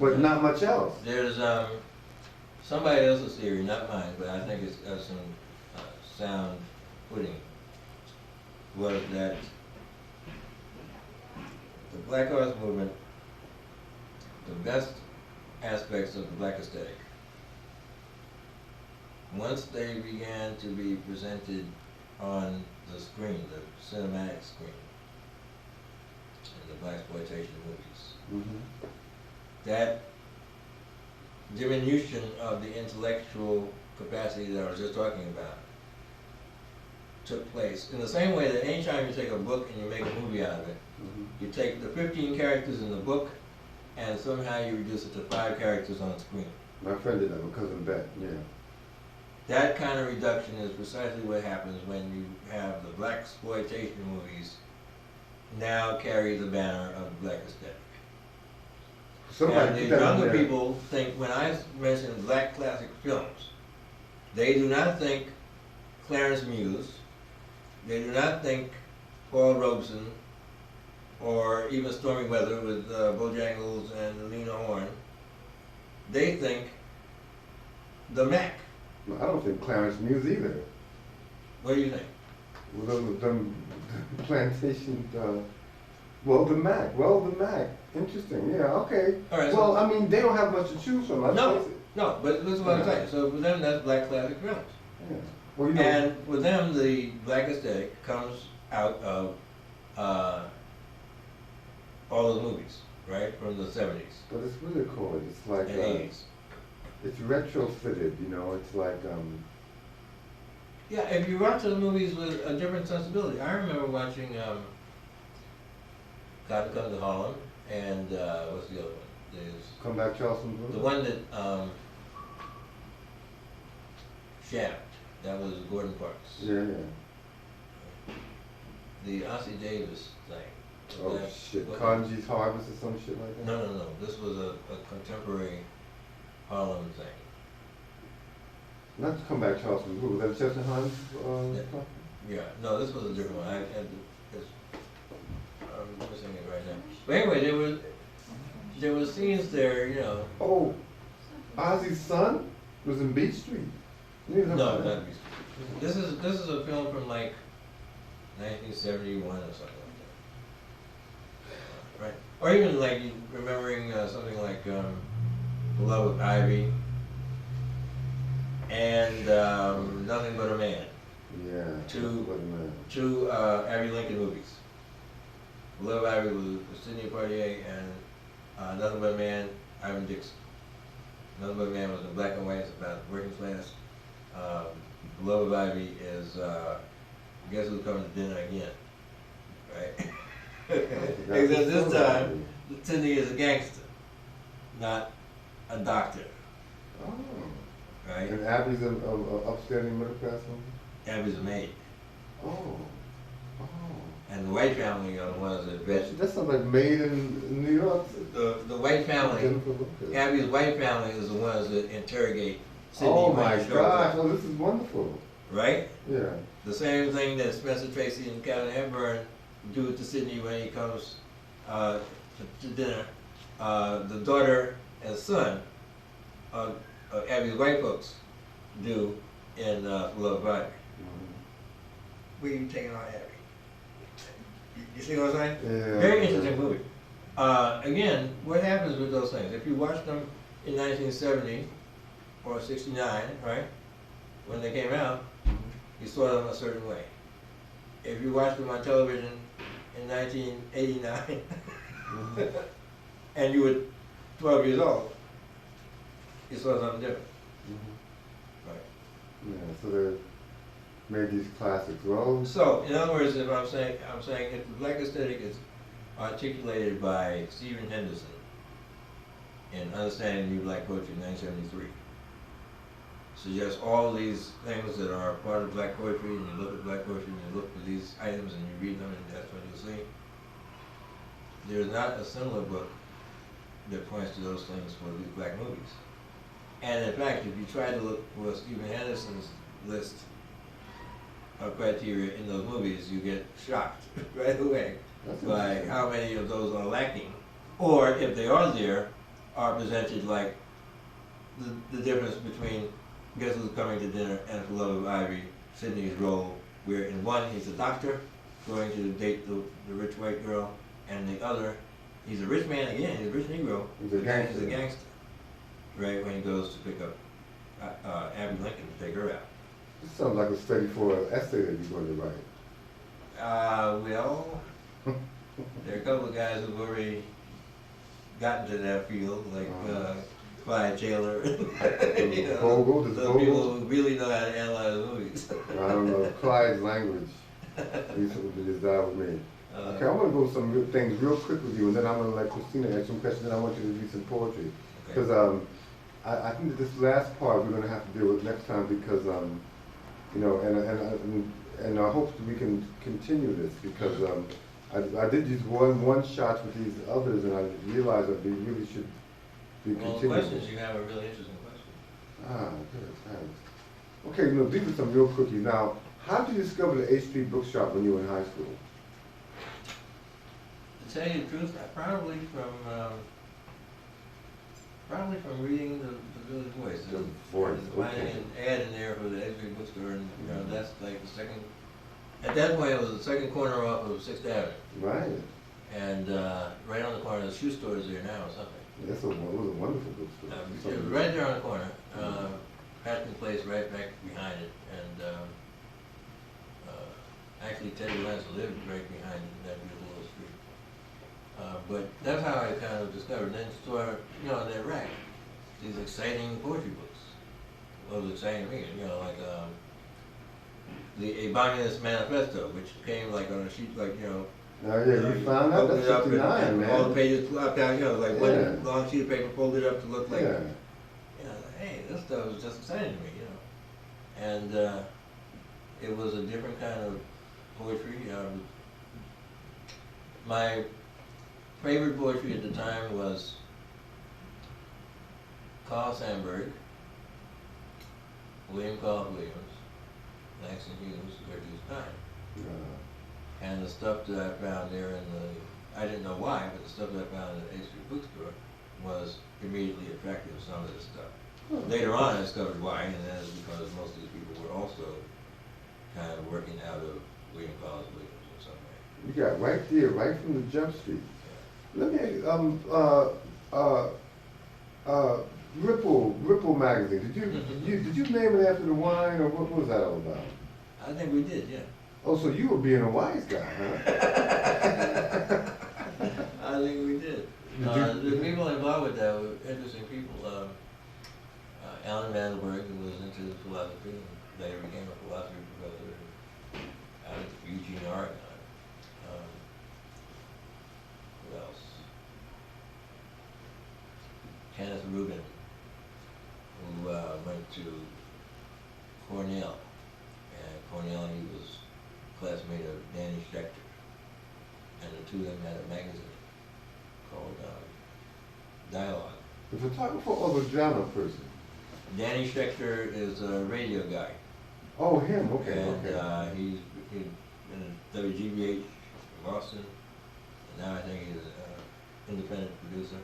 but not much else. There's somebody else's theory, not mine, but I think it's got some sound footing. was that the Black Arts Movement, the best aspects of the black aesthetic, once they began to be presented on the screen, the cinematic screen, in the blaxploitation movies, that diminution of the intellectual capacity that I was just talking about took place. In the same way that anytime you take a book and you make a movie out of it, you take the 15 characters in the book and somehow you reduce it to 5 characters on screen. My friend did that, my cousin Bet, yeah. That kind of reduction is precisely what happens when you have the blaxploitation movies now carry the banner of the black aesthetic. Somebody And the put that in younger there. people think, when I mention black classic films, they do not think Clarence Muse, they do not think Paul Robeson, or even Stormy Weather with Bojangles and Lena Horne. They think the Mac. No, I don't think Clarence Muse either. What do you think? Well, them plantation, well, the Mac. Interesting, yeah, okay. All right, Well, so, I mean, they don't have much to choose from, let's No. face it. no, but this is what I'm saying. So for them, that's black classic films. Yeah. Well, you know, And with them, the black aesthetic comes out of all those movies, right, from the 70s but it's really cool. It's like, and 80s. it's retrofitted, you know, it's like, Yeah, if you watch the movies with a different sensibility. I remember watching God Comes to Harlem and what's the other one? There's Come Back Charleston the Blue. one that Shaft. That was Gordon Parks. Yeah, yeah. The Ossie Davis thing. Oh, That- shit, what- Kanji's Harvest or some shit like that? No. This was a contemporary Harlem thing. Not Come Back Charleston Blue, was that Chester Hans? Yeah. Yeah, no, this was a different one. I'm missing it right now. But anyway, there were scenes there, you know. Oh, Ozzy's son was in Beach Street. You didn't know No, about that? not Beast. This is a film from like 1971 or something like that. Right? Or even like remembering something like The Love of Ivy and Nothing But a Man. Yeah. Two- What a man. Two Abbey Lincoln movies. The Love of Ivy was Sidney Poitier and Nothing But a Man, Ivan Dixon. Nothing But a Man was in black and white, it's about working class. The Love of Ivy is Guess Who's Coming to Dinner Again, right? Except this time, Sidney is a gangster, not a doctor, Oh. right? And Abby's a upstanding middle class woman? Abby's a maid. Oh. Oh. And the white family are the ones that vet. That sounds like Made in New York. The white family, Jennifer Lopez. Abby's white family is the ones that interrogate Sidney Oh when my he shows gosh, up, oh, this is wonderful. right? Yeah. The same thing that Spencer Tracy and Captain Hepburn do to Sidney when he comes to dinner. The daughter and son of Abby's white folks do in Love of Ivy. Where you taking on Abby? You see what I'm saying? Yeah. Very interesting movie. Again, what happens with those things? If you watch them in 1970 or 69, right, when they came out, you saw them a certain way. If you watched them on television in 1989 and you were 12 years old, you saw something different. Right. Yeah, so they made these classics. Well, So, in other words, if I'm saying if the black aesthetic is articulated by Stephen Henderson in Understanding New Black Poetry in 1973, suggests all these things that are part of black poetry, and you look at black poetry and you look for these items and you read them, and that's what you'll see. There's not a similar book that points to those things for these black movies. And in fact, if you try to look for Stephen Henderson's list of criteria in those movies, you get shocked right away that's by interesting. how many of those are lacking. Or if they are there, are presented like the difference between Guess Who's Coming to Dinner and For Love of Ivy, Sidney's role, where in one he's a doctor, going to date the rich white girl, and the other, he's a rich man again, he's a rich Negro. He's a gangster. He's a gangster, right, when he goes to pick up Abby Lincoln to take her out. This sounds like a study for an essay that you're going to write. Well, there are a couple of guys who've already gotten to that field, like Clyde Taylor. You know, Vogel, does those Vogel? people who really know how to analyze movies. I don't know, Clyde's language. Recently just died with me. Okay, I want to go some real things real quick with you, and then I'm going to let Christina ask some questions, and I want you to read some poetry. Because I think that this last part we're going to have to deal with next time because, you know, and I hope that we can continue this because I did these one shots with these others, and I realized that we really should be Well, the continuing. questions you have are really interesting questions. Ah, good, thanks. Okay, no, these are some real quickies. Now, how did you discover the H Street Bookshop when you were in high school? To tell you the truth, probably from reading the Village Voice. The Voice, Finding okay. an ad in there for the H Street Bookstore, and you know, that's like the second. At that point, it was the second corner off of 6th Avenue, Right. and right on the corner. The shoe store is there now or something. That's it was a wonderful bookstore. It was right there on the corner. Patton Place right back behind it, and actually Teddy Lentz lived right behind that beautiful little street. But that's how I kind of discovered. Then saw, you know, that rack, these exciting poetry books. What was exciting to me, you know, like the Ebonius Manifesto, which came like on a sheet, like, you know. Oh yeah, you found out? folded That's up 59, and man. all the pages flopped out, you know, like Yeah. one long sheet of paper folded up to look like, Yeah. you know, hey, this stuff was just exciting to me, you know. And it was a different kind of poetry. My favorite poetry at the time was Carl Sandburg, William Carl Williams, Langston Hughes, Gertrude Stein. And the stuff that I found there in I didn't know why, but the stuff that I found in the H Street Bookstore was immediately attractive, some of this stuff. Later on I discovered why, and that is because most of these people were also kind of working out of William Carlos Williams in some way. You got right there, right from the jump street. Let me Ripple magazine. Did you name it after the wine, or what was that all about? I think we did, yeah. Oh, so you were being a wise guy, huh? I think we did. The people involved with that were interesting people. Alan Mandelberg, who was into philosophy and later became a philosophy professor out of Eugene, Oregon. Who else? Kenneth Rubin, who went to Cornell. And Cornell, he was classmate of Danny Schechter. And the two of them had a magazine called Dialogue. The photographer or the drama person? Danny Schechter is a radio guy. Oh, him. Okay, And okay. he's in WGBH in Boston. And now I think he's an independent producer,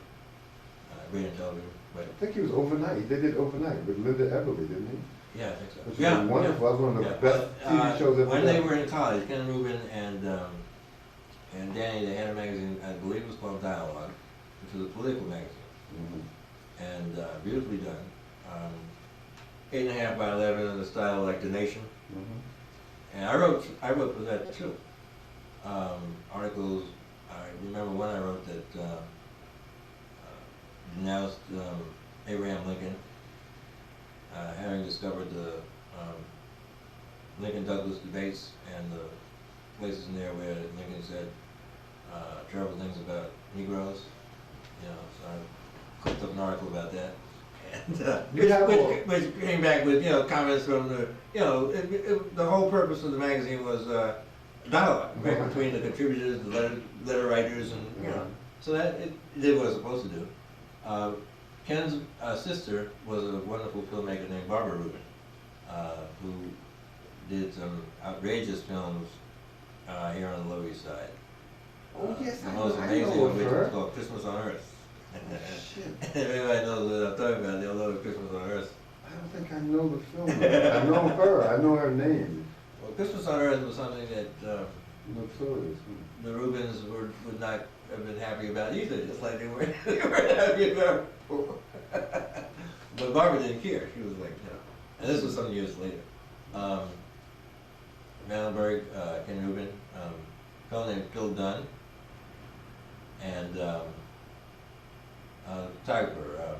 radio and television. But I think he was overnight. They did overnight with Linda Everly, didn't he? yeah, I think so. Which was wonderful. That was one of the best TV shows ever When they done. were in college, Ken Rubin and Danny, they had a magazine, I believe it was called Dialogue, which was a political magazine. Mhm. And beautifully done. 8.5 by 11 in the style like The Nation. Mhm. And I wrote for that too. Articles, I remember one I wrote that denounced Abraham Lincoln, having discovered the Lincoln-Douglas debates and the places in there where Lincoln said terrible things about Negroes. You know, so I clicked up an article about that. And which came back with, you know, comments from the, you know, the whole purpose of the magazine was dialogue, right, between the contributors, the letter writers, and, you know, so that it did what it was supposed to do. Ken's sister was a wonderful filmmaker named Barbara Rubin, who did some outrageous films here on the Lower East Side. Oh, yes, the I most know amazing of of which her. is called Christmas on Earth. Shit. If anybody knows what I'm talking about, they'll know Christmas on Earth. I don't think I know the film. I know her. I know her name. Well, Christmas on Earth was something that Notorious. the Rubens would not have been happy about either, just like they weren't, they weren't happy about before. But Barbara didn't care. She was like, no. And this was some years later. Vandenberg, Ken Rubin, a fellow named Phil Dunn, and photographer,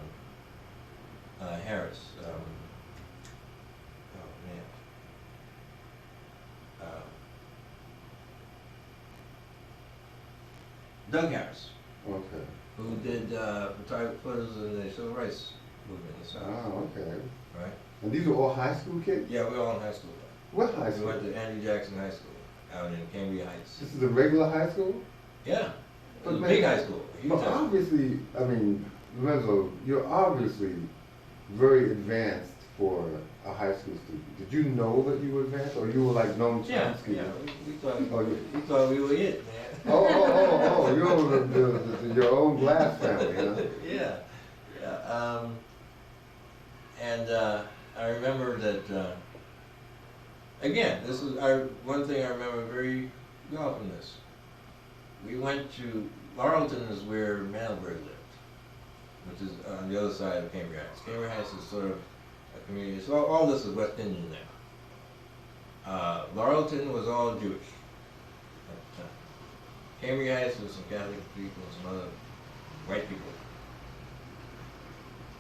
Harris. Oh man. Doug Harris, Okay. who did photography photos in the civil rights movement in the South. Oh, okay. Right? And these were all high school kids? Yeah, we were all in high school. What high We school? went to Andrew Jackson High School out in Cambria Heights. This is a regular high school? Yeah, it was a But big man, high school. Huge But high school. obviously, I mean, Lorenzo, you're obviously very advanced for a high school student. Did you know that you were advanced, or you were like Noam Yeah, Chomsky? yeah. We thought Oh, we thought we were it, man. Oh, you're your own glass family, huh? Yeah, yeah. And I remember that. Again, this is one thing I remember very well from this. We went to Laurelton, is where Mandelberg lived, which is on the other side of Cambria Heights. Cambria Heights is sort of a community. So all this is West Indian now. Laurelton was all Jewish at the time. Cambria Heights was some Catholic people and some other white people.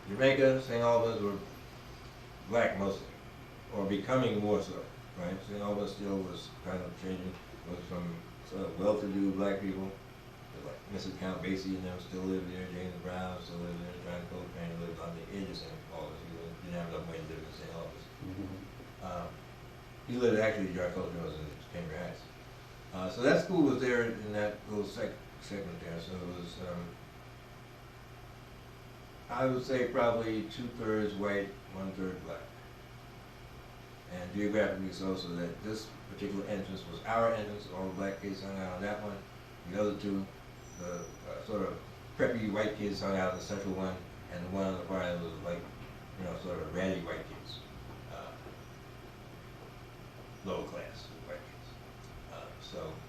Jamaica, St. Albans were black mostly, or becoming more so, right? St. Albans still was kind of changing, was from sort of well-to-do black people, like Mrs. Count Basie and them still lived there, James Brown still lived there, John Coltrane lived on the edge of St. Albans. He didn't have enough money to live in St. Albans. He lived, actually, John Coltrane was in Cambria Heights. So that school was there in that little segment there, so it was, I would say probably 2/3 white, 1/3 black. And geographically so that this particular entrance was our entrance, all the black kids hung out on that one. The other two, the sort of preppy white kids hung out on the central one, and the one on the far end was like, you know, sort of ratty white kids. Lower class white kids.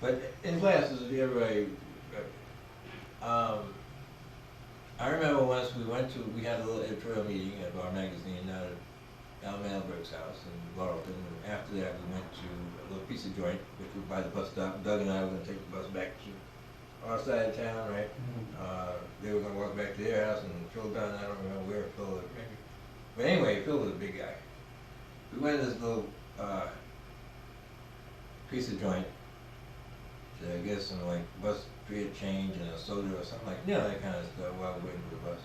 But in classes, everybody, I remember once we had a little editorial meeting at our magazine out at Al Mandelberg's house in Laurelton, and after that we went to a little pizza joint, which was by the bus stop. Doug and I were gonna take the bus back to our side of town, right? They were gonna walk back to their house, and Phil Dunn, I don't remember where Phil was, maybe. But anyway, Phil was a big guy. We went to this little pizza joint to get some like bus fare change and a soda or something like, you know, that kind of stuff while we're waiting for the bus.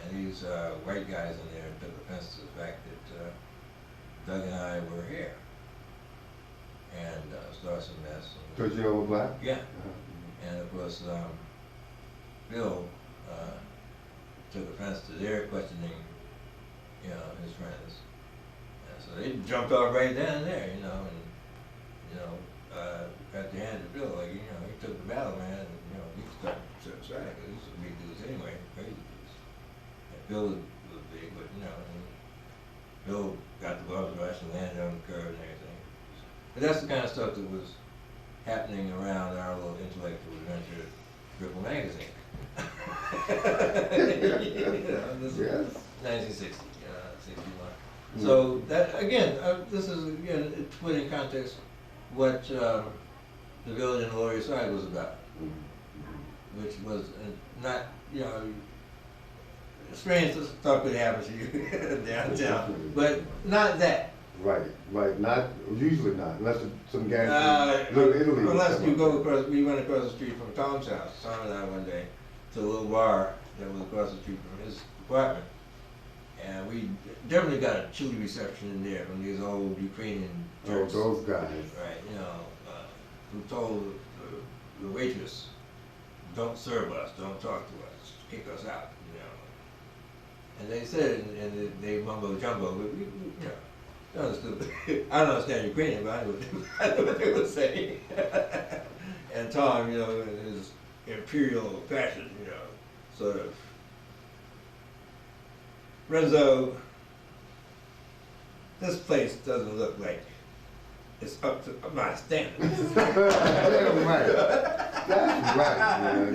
And these white guys in there took offense to the fact that Doug and I were here, and started some mess. Because you're all black? Yeah. And of course, Bill took offense to their questioning, you know, his friends. And so they jumped off right down there, you know, and, you know, got their hand to Bill, like, you know, he took the battle, man, and, you know, he started to aside, because these were big dudes anyway, crazy dudes. And Bill was big, but, you know, and Bill got the bumps rush and landed on the curb and everything. But that's the kind of stuff that was happening around our little intellectual adventure, Ripple Magazine. You know, this Yes. is 1960, 61. So that, again, this is, again, to put in context what the Village and the Lower East Side was about, which was not, you know, strange stuff could happen to you downtown, but not that. Right, not, usually not, unless it's some guy from Little Italy. Unless you go across, we went across the street from Tom's house, Tom and I one day, to a little bar that was across the street from his apartment. And we definitely got a chilly reception in there from these old Ukrainian Oh, Turks. those guys. Right, you know, who told the waitress, don't serve us, don't talk to us, kick us out, you know. And they said, and they mumbo jumbo, but we, you know, understood. I don't understand Ukrainian, but I knew what they were saying. And Tom, you know, in his imperial fashion, you know, sort of, Renzo, this place doesn't look like it's up to my standards. Damn right. That's right, man.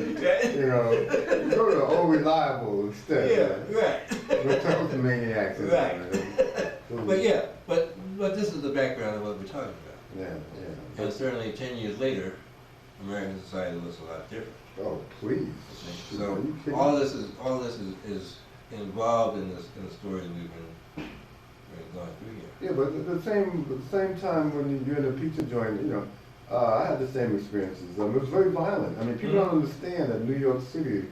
You know, you go to Old Reliable instead. Yeah, right. No talk to maniacs. Right. Man. But yeah, but this is the background of what we're talking about. Yeah, yeah. And certainly 10 years later, American society looks a lot different. Oh, please. So Are you kidding? all this is involved in the stories we've been going through here. Yeah, but at the same time when you're in a pizza joint, you know, I had the same experiences. It was very violent. I mean, people don't understand that New York City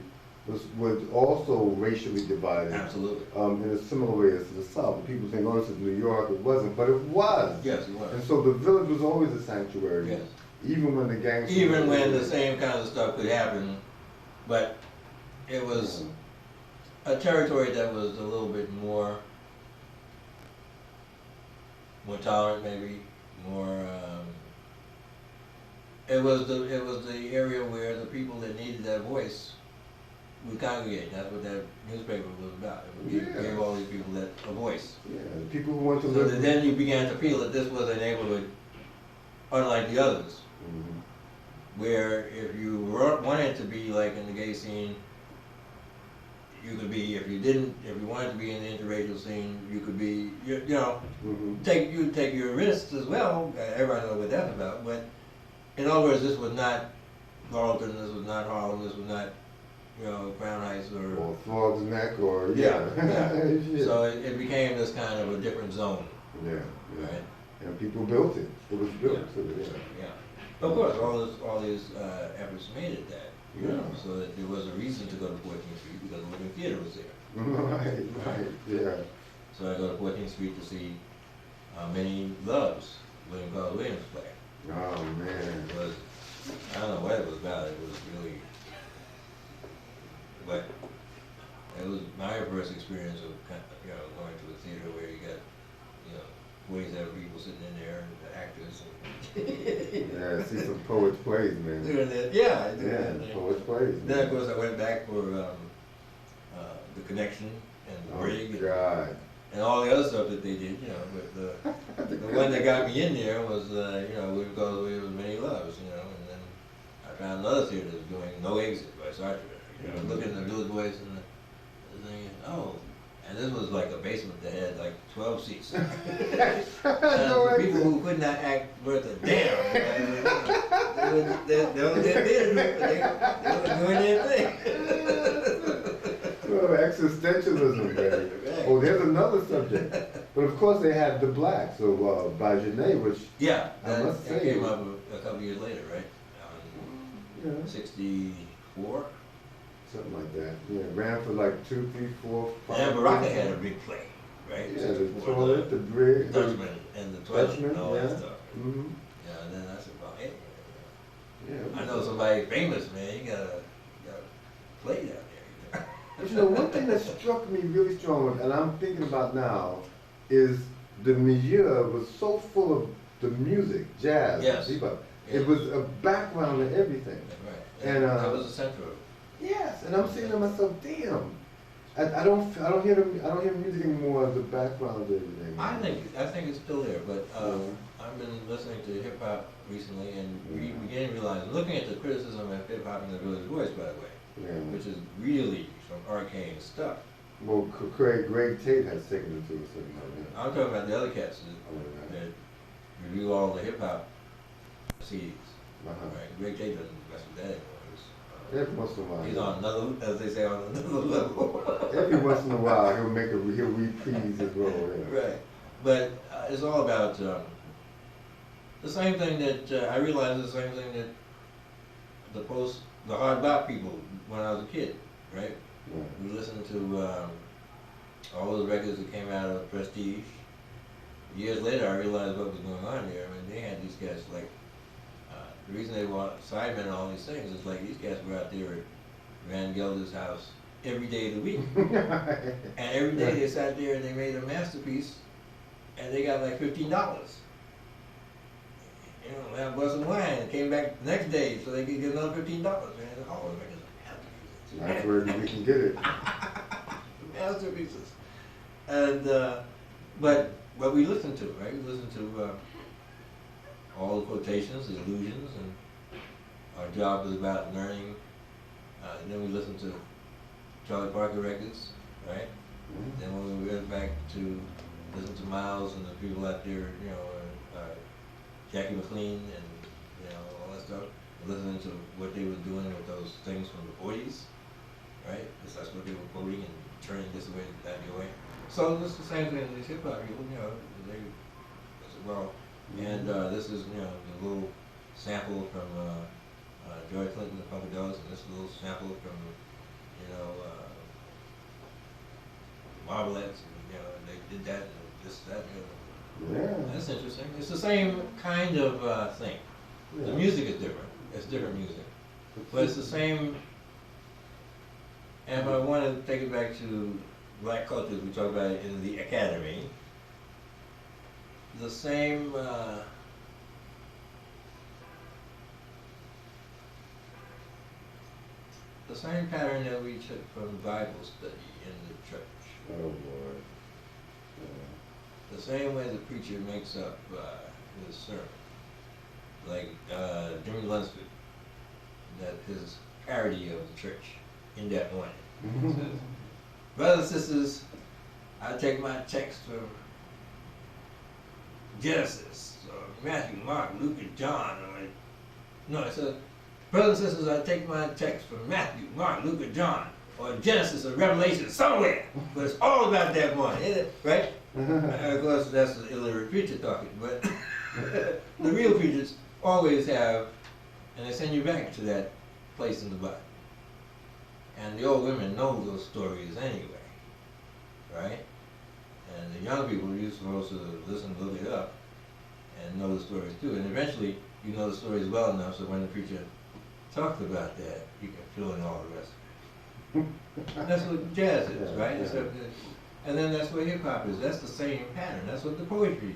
was also racially divided. Absolutely. In a similar way as to the South. People think, oh, this is New York. It wasn't, but it was. Yes, it was. And so the village was always a sanctuary. Yes. Even when the gangsters. Even when the same kind of stuff could happen, but it was a territory that was a little bit more tolerant, maybe more. It was the area where the people that needed that voice would congregate. That's what that newspaper was about. It gave all these people a voice. Yeah, the people who want to So live. that then you began to feel that this was a neighborhood unlike the others. Mhm. Where if you wanted to be like in the gay scene, you could be. If you wanted to be in the interracial scene, you could be. You know, Mhm. you take your risks as well. Everybody knows what that's about. But in other words, this was not Carlton. This was not Harlem. This was not, Crown Heights Or Frog's Neck, or yeah. yeah. So it became this kind of a different zone, Yeah, yeah. right? And people built it. It was built Yeah. to it. Yeah. Of course, all these efforts made it that. Yeah. So that there was a reason to go to 14th Street because the Living Theater was there. Right, yeah. So I go to 14th Street to see Many Loves, William Carl Williams play. Oh man. It was, I don't know what it was about, it was really, but it was my first experience of, going to a theater where you got, 47 people sitting in there, and the actors. Yeah, see some poets plays, man. Doing that, yeah. Yeah, poets plays. Then of course I went back for The Connection and The Oh Rig God. and all the other stuff that they did, but the one that got me in there was, William Carl Williams' Many Loves, and then I found another theater that was doing No Exit by Sartre, looking at the Village Voice and thinking, oh, and this was like a basement that had like 12 seats. And the people who could not act worth a damn, they were theater, but they were doing their thing. Oh, existentialism, man. Right. Oh, there's another subject. But of course they had The Black, so by Janae, which Yeah, I must that say- came up a couple years later, right? yeah, 64. something like that. Yeah, ran for like 2, 3, 4, 5. And Baraka had a big play, right? Yeah, the 64, toilet, the bridge. Dutchman and the toilet Dutchman, and all yeah. that stuff. Mm-hmm. Yeah, and then I said, well, hey, Yeah. I know somebody famous, man. You gotta play down there. But one thing that struck me really strong, and I'm thinking about now, is the milieu was so full of the music, jazz, Yes. bebop. Yeah. It was a background to everything. Right. And, that was the center of it. Yes, and I'm saying to myself, damn. I don't hear music anymore as a background to everything. I think it's still there, but I've been listening to hip hop recently and beginning to realize, looking at the criticism of hip hop in the Village Voice, by the way, Yeah. which is really some arcane stuff. Well, Greg Tate has taken it to a certain level. Yeah. I'm talking about the other cats Oh, yeah. that review all the hip hop CDs. Uh-huh. Right? Greg Tate doesn't mess with that anymore. Every once in a while. He's on another, as they say, on another level. Every once in a while, he'll reprise his role. Yeah. Right. But it's all about the same thing that I realized the same thing that the hard bop people when I was a kid, right? Yeah. We listened to all those records that came out of Prestige. Years later, I realized what was going on there. I mean, they had these guys like. The reason they want Sidemen and all these things is like these guys were out there at Van Gelder's house every day of the week. And every day they sat there and they made a masterpiece and they got like $15. Have a glass of wine and came back the next day so they could get another $15. Man, all the That's where we can get it. masterpieces. And but what we listened to, right? We listened to all the quotations, the allusions, and our job is about learning. And then we listen to Charlie Parker records, right? Mhm. Then when we went back to listen to Miles and the people out there, you know, Jackie McLean and, you know, all that stuff, listening to what they were doing with those things from the 40s, right? Because that's what they were quoting and turning this way, that way. So it's the same thing in these hip hop people, you know, they as well. And this is, you know, the little sample from George Clinton and Funkadelics, and this little sample from, you know, Marvelettes, and, you know, they did that and this, that, and the other. Yeah. That's interesting. It's the same kind of thing. The Yeah. music is different. It's different music. But it's the same, and if I want to take it back to black culture, we talk about it in the academy, the same, the same pattern that we took from Bible study in the church. Oh, boy. The same way the preacher makes up his sermon. Like Jimmy Lunsford, that his parody of the church in that morning. Yeah. Says, brothers and sisters, I take my text from Genesis, or Matthew, Mark, Luke, and John. No, it says, brothers and sisters, I take my text from Matthew, Mark, Luke, and John, or Genesis or Revelation, somewhere. But it's all about that morning, isn't it? Right? Of course, that's the illiterate preacher talking, but the real preachers always have, and they send you back to that place in the Bible. And the old women know those stories anyway, right? And the young people, you're supposed to listen, look it up, and know the stories too. And eventually, you know the stories well enough so when the preacher talks about that, you can fill in all the rest of it. That's what jazz is, right? Yeah. Except that, and then that's what hip hop is. That's the same pattern. That's what the poetry.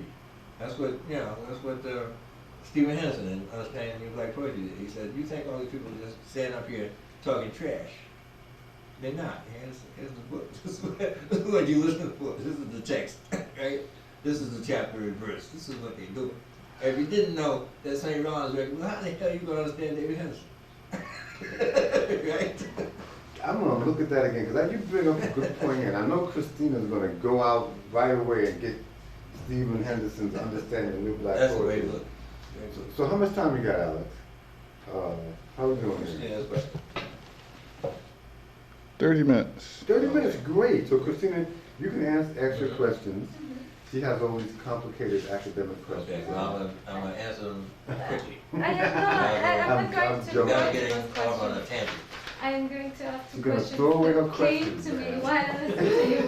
That's what, you know. That's what Stephen Henderson in Understanding New Black Poetry did. He said, "You think all these people just stand up here talking trash? They're not. Here's the book. This is what you listen for. This is the text, right? This is the chapter and verse. This is what they do. If you didn't know that St. Ron's record, well, how the hell are you going to understand David Henderson? Right? I'm gonna look at that again, because you bring up a good point here, and I know Christina's gonna go out right away and get Stephen Henderson's Understanding of New Black That's the way Poetry. to look. So how much time you got, Alex? How we doing here? Yeah, that's right. 30 minutes. 30 minutes, great. So Christina, you can ask your questions. She has all these complicated academic Okay, questions. well, I'm gonna answer them quickly. I'm not going I'm to joking. Without answer getting those off on a questions. tangent. I am going to ask two You're gonna questions throw away her that came questions, to me man. while I listened to you.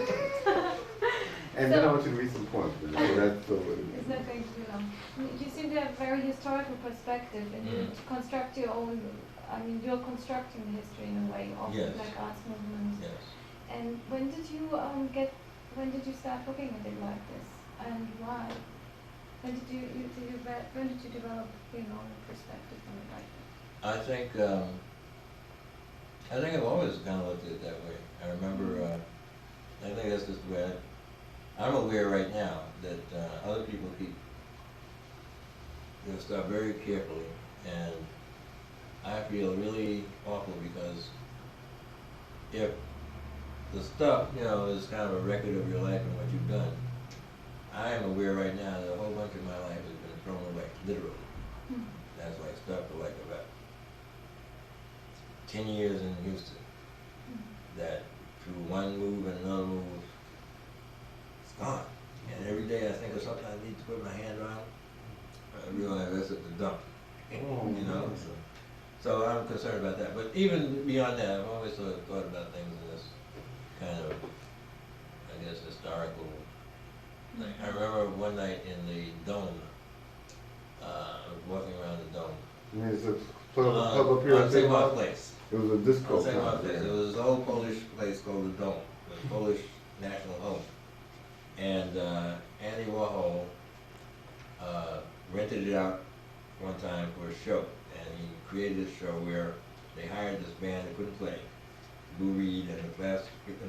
And then I So- want you to read some poems. So that's so. It's not going to be long. You seem to have a very historical perspective, and you construct your own. I mean, you're constructing the history in a way of the Yes. Black Arts Movement. Yes. And when did you When did you start looking at it like this, and why? When did you develop, you know, a perspective on it like that? I think I've always kind of looked at it that way. I remember, I think that's just the way I'm aware right now that other people keep their stuff very carefully, and I feel really awful because if the stuff, you know, is kind of a record of your life and what you've done, I am aware right now that a whole bunch of my life has been thrown away, literally. That's like stuff for like about 10 years in Houston, that through one move and another move, it's gone. And every day I think of something I need to put my hand on, I realize that's at the dump, you know? So I'm concerned about that. But even beyond that, I've always sort of thought about things in this kind of, I guess, historical thing. I remember one night in the Dome, I was walking around the Dome. I mean, it's a club up here on in St. St. Mark's Mark. Place. It was a disco On St. Mark's club Place. It there. was an old Polish place called the Dome, the Polish national home. And Andy Warhol rented it out one time for a show. And he created a show where they hired this band that couldn't play, Lou Reed and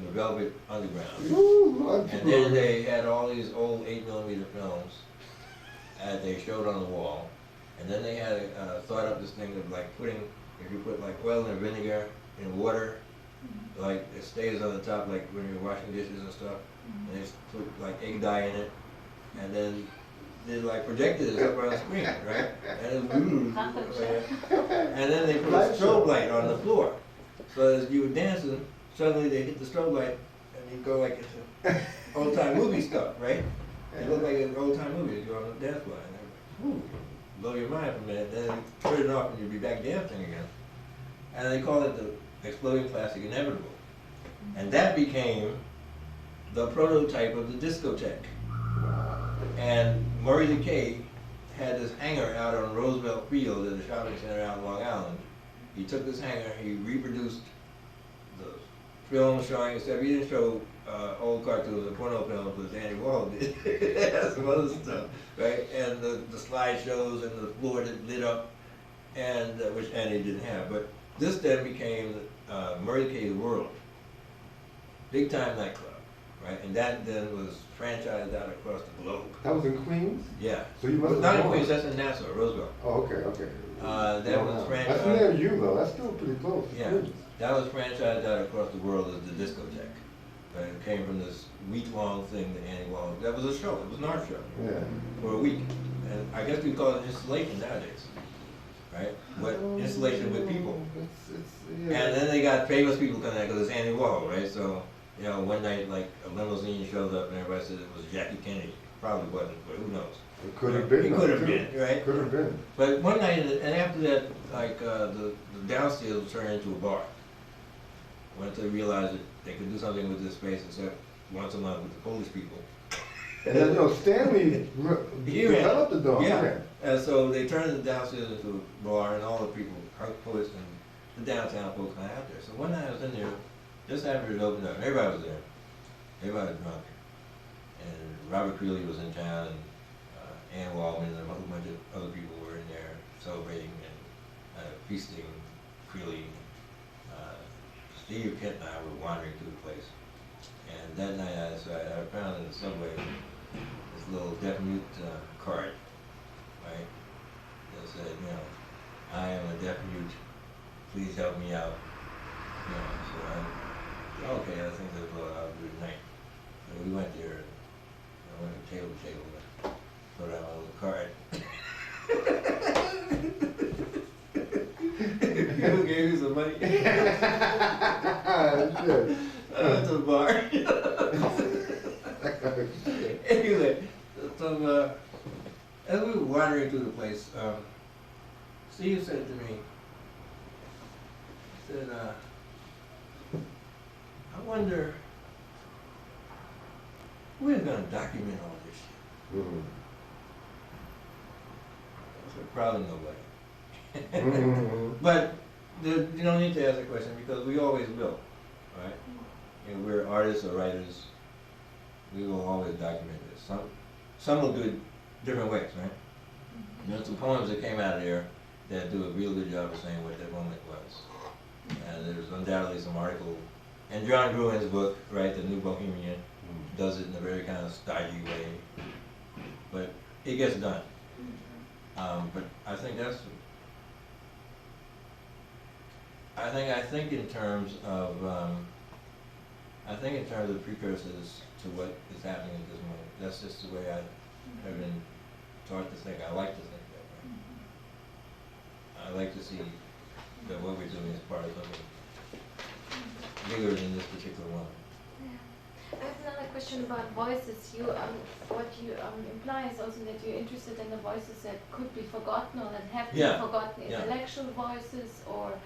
the Velvet Underground. Ooh, And then they had all these old 8mm films that they showed on the wall. And then they had thought up this thing of like putting, if you put like oil and vinegar in water, like it stays on the top, like when you're washing dishes and stuff. And they put like egg dye in it, and then they like projected it up on the screen, right? And and then they put a strobe light on the floor. So as you were dancing, suddenly they hit the strobe light, and you go like it's old time movie stuff, right? It looked like an old time movie as you're on the dance floor. And like, blow your mind for a minute, then you turn it off and you'll be back dancing again. And they call it the exploding classic inevitable. And that became the prototype of the discotheque. And Murray the K had this hangar out on Roosevelt Field at the shopping center out in Long Island. He took this hangar, he reproduced the film showing, except he didn't show old cartoons and porno films as Andy Warhol did. Some other stuff, right? And the slideshows and the floor that lit up, and which Andy didn't have. But this then became Murray the K World. Big time nightclub, right? And that then was franchised out across the globe. That was in Queens? Yeah. So you must have not in gone. Queens, that's in Nassau, Roosevelt. Oh, okay, okay. That was franchised. That's near you though, that's still pretty close. Yeah, Queens. that was franchised out across the world as the discotheque. Right? It came from this week-long thing that Andy Warhol, that was a show, it was an art show. Yeah. For a week. And I guess we call it installation nowadays, right? But installation with people. Yeah. And then they got famous people coming out because it's Andy Warhol, right? So, you know, one night, like, a limousine showed up and everybody said it was Jackie Kennedy. Probably wasn't, but who knows? It could have been. It could have been, right? Could have been. But one night, and after that, like, the downstairs was turned into a bar. Once they realized that they could do something with this space, except once a month with the Polish people. And then, you know, Stanley developed the dog. Yeah. And so they turned the downstairs into a bar, and all the people, poets and the downtown folks went out there. So one night I was in there, just after it opened up, and everybody was there. Everybody was drunk. And Robert Creeley was in town, and Ann Waldman and a whole bunch of other people were in there celebrating and feasting freely. Steve Kent and I were wandering through the place. And that night I found in the subway this little deaf-mute card, right? That said, you know, I am a deaf-mute, please help me out. You know, so I, okay, I think that's what I'll do tonight. So we went there, and I went from table to table and put out my little card. You gave me some money. I went to the bar. Anyway, so as we were wandering through the place, Steve said to me, he said, I wonder, we're going to document all this shit. Mm-hmm. I said, probably nobody. Mm-hmm. But you don't need to ask that question because we always will, right? You know, we're artists or writers. We will always document this. Some will do it different ways, right? There's some poems that came out of there that do a real good job of saying what that moment was. And there's undoubtedly some article, and John Gruen's book, right, The New Bohemian, does it in a very kind of stodgy way. But it gets done. But I think that's. I think in terms of precursors to what is happening at this moment. That's just the way I have been taught to think. I like to think that way. I like to see that what we're doing is part of something bigger than this particular moment. I have another question about voices. What you imply is also that you're interested in the voices that could be forgotten or that have been forgotten, intellectual voices or.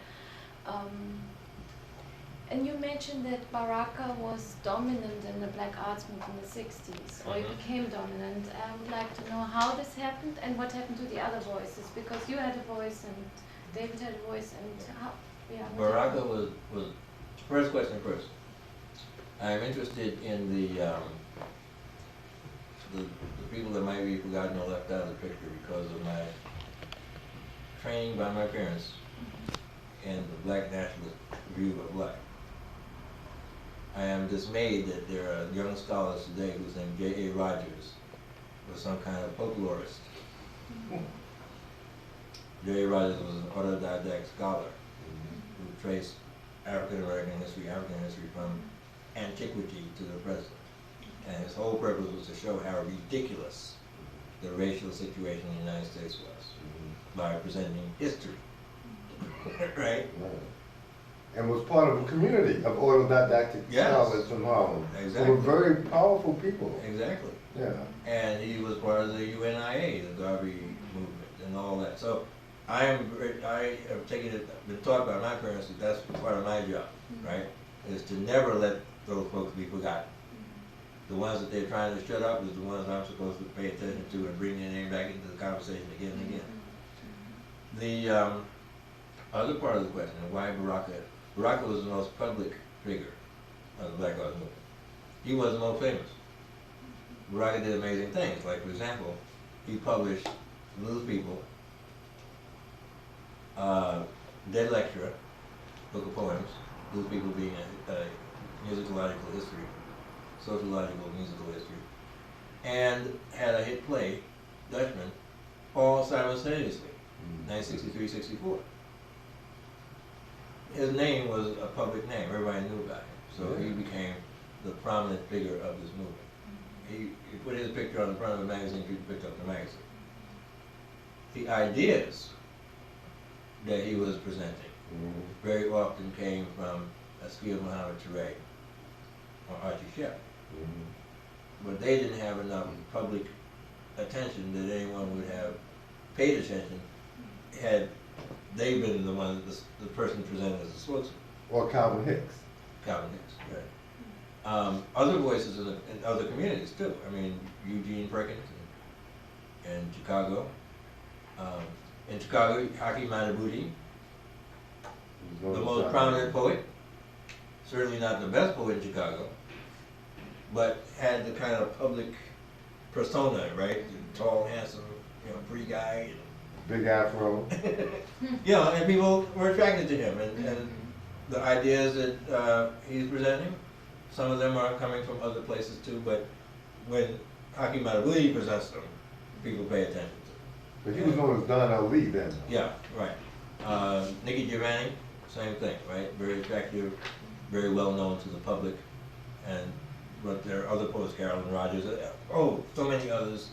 And you mentioned that Baraka was dominant in the black arts movement in the 60s, or it became dominant. I would like to know how this happened and what happened to the other voices, because you had a voice and David had a voice, and how, Baraka was, first question first. I'm interested in the people that might be forgotten or left out of the picture because of my training by my parents and the black nationalist view of life. I am dismayed that there are young scholars today whose name J.A. Rogers was some kind of folklorist. J. Rogers was an autodidact scholar who traced African history from antiquity to the present. And his whole purpose was to show how ridiculous the racial situation in the United States was by presenting history. Right? And was part of a community of autodidactic scholars from Harlem. Exactly. Who were very powerful people. Exactly. Yeah. And he was part of the UNIA, the Garvey movement, and all that. So I have taken it, been taught by my parents that that's part of my job, right? Is to never let those folks be forgotten. The ones that they're trying to shut up is the ones I'm supposed to pay attention to and bring their name back into the conversation again and again. The other part of the question, why Baraka? Baraka was the most public figure of the Black Arts movement. He was the most famous. Baraka did amazing things. Like, for example, he published Blues People, Dead Lecturer, book of poems, Blues People being a musicological history, sociological musical history, and had a hit play, Dutchman, all simultaneously, 1963-64. His name was a public name, everybody knew about him, so he became the prominent figure of this movement. He put his picture on the front of the magazine, people picked up the magazine. The ideas that he was presenting very often came from Askia Muhammad Touré or Archie Shepp. But they didn't have enough public attention that anyone would have paid attention had they been the one, the person presented as a spokesman. Or Calvin Hicks. Calvin Hicks, right. Other voices in other communities too. I mean, Eugene Perkins in Chicago. In Chicago, Haki Madhubuti, the most prominent poet. Certainly not the best poet in Chicago, but had the kind of public persona, right? The tall, handsome, pretty guy. Big afro. And people were attracted to him, and the ideas that he's presenting, some of them are coming from other places too, but when Haki Madhubuti presents them, people pay attention to them. But he was known as Don Ali then. Yeah, right. Nicky Giovanni, same thing, right? Very attractive, very well known to the public, but there are other poets, Carolyn Rogers, so many others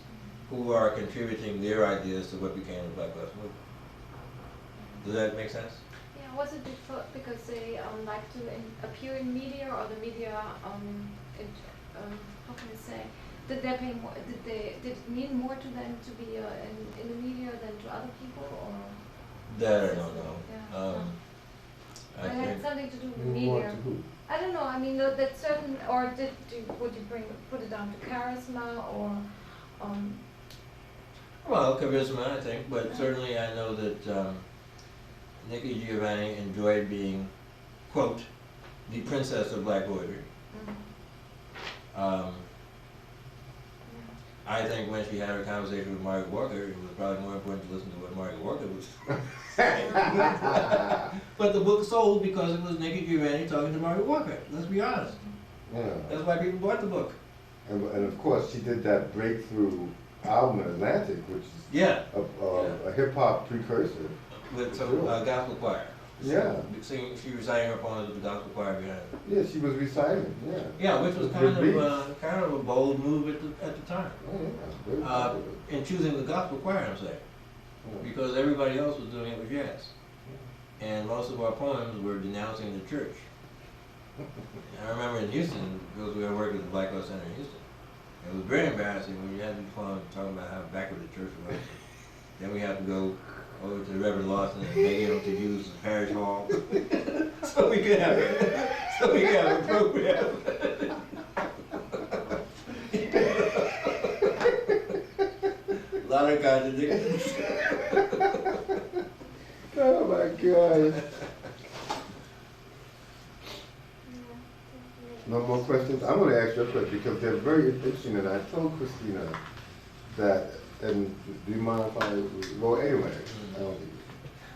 who are contributing their ideas to what became the Black Arts movement. Does that make sense? Yeah, was it because they like to appear in media, or the media, how can I say, did they pay more? Did it mean more to them to be in the media than to other people, or? That I don't know. Yeah. It had something to do with More media. to who? I don't know. I mean, that certain, or would you put it down to charisma, or? Well, charisma, I think, but certainly I know that Nicky Giovanni enjoyed being, quote, the princess of black poetry. I think when she had her conversation with Margaret Walker, it was probably more important to listen to what Margaret Walker was saying. But the book sold because it was Nicky Giovanni talking to Margaret Walker. Let's be honest. Yeah. That's why people bought the book. And of course, she did that breakthrough album, Atlantic, which is a hip-hop precursor. With some gospel choir. Yeah. She reciting her poems with the gospel choir behind her. Yeah, she was reciting, yeah. Yeah, which was kind of a bold move at the time. Oh, yeah. In choosing the gospel choir, I'm saying. Because everybody else was doing it with jazz. And most of our poems were denouncing the church. I remember in Houston, because we were working at the Black Arts Center in Houston, it was very embarrassing when you had to be talking about how backward the church was. Then we had to go over to the Reverend Lawson and beg him to use the parish hall so we could have a program. A lot of contradictions. Oh my God. No more questions? I'm going to ask you a question because they're very interesting, and I told Christina that, and do you mind if I, well anyway,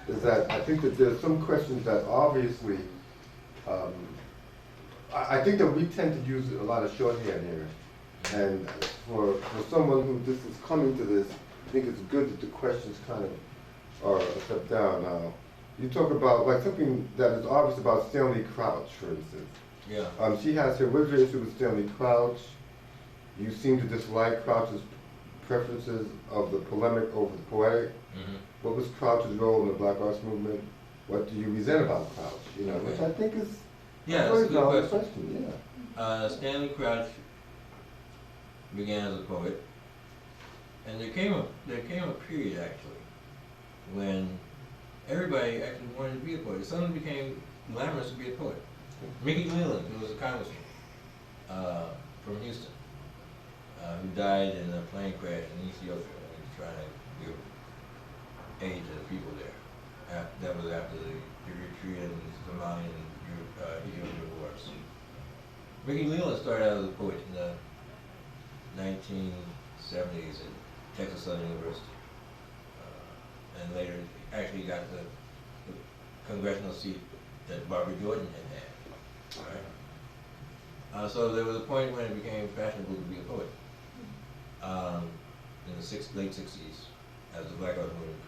is that I think that there's some questions that obviously, I think that we tend to use a lot of shorthand here, and for someone who just is coming to this, I think it's good that the questions kind of or a step down now. You talk about like something that is obvious about Stanley Crouch, for instance. Yeah. She has here, what's your issue with Stanley Crouch? You seem to dislike Crouch's preferences of the polemic over the poetic. Mm-hmm. What was Crouch's role in the Black Arts Movement? What do you resent about Crouch? You know, Okay. which I think is Yeah, a that's a very good valid question. Yeah. Stanley Crouch began as a poet, and there came a period actually when everybody actually wanted to be a poet. It suddenly became glamorous to be a poet. Mickey Leland, who was a congressman from Houston, who died in a plane crash in Ethiopia when he was trying to give aid to the people there. That was after the Eritrean, Somalian, Ethiopian wars. Mickey Leland started out as a poet in the 1970s at Texas Southern University, and later actually got the congressional seat that Barbara Jordan had. Right? So there was a point when it became fashionable to be a poet in the late 60s, as the Black Arts Movement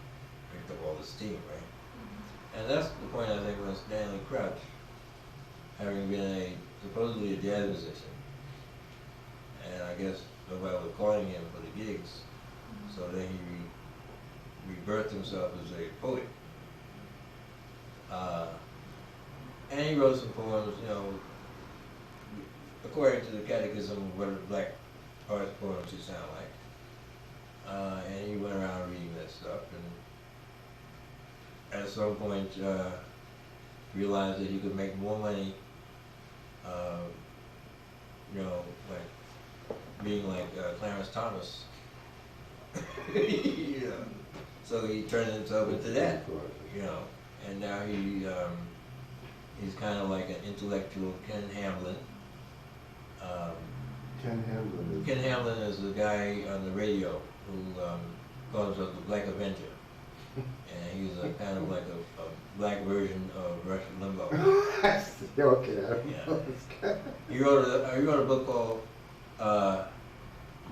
picked up all the steam, right? And that's the point I think when Stanley Crouch, having been supposedly a jazz musician, and I guess nobody was calling him for the gigs, so then he rebirthed himself as a poet. And he wrote some poems, you know, according to the catechism of what a black artist poem should sound like. And he went around reading that stuff, and at some point realized that he could make more money, you know, like being like Clarence Thomas. You know. So he turned himself into that, you know, and now he's kind of like an intellectual Ken Hamlin. Ken Hamlin is the guy on the radio who calls himself the Black Avenger, and he's a kind of like a black version of Rush Limbaugh. Okay. Yeah. He wrote a book called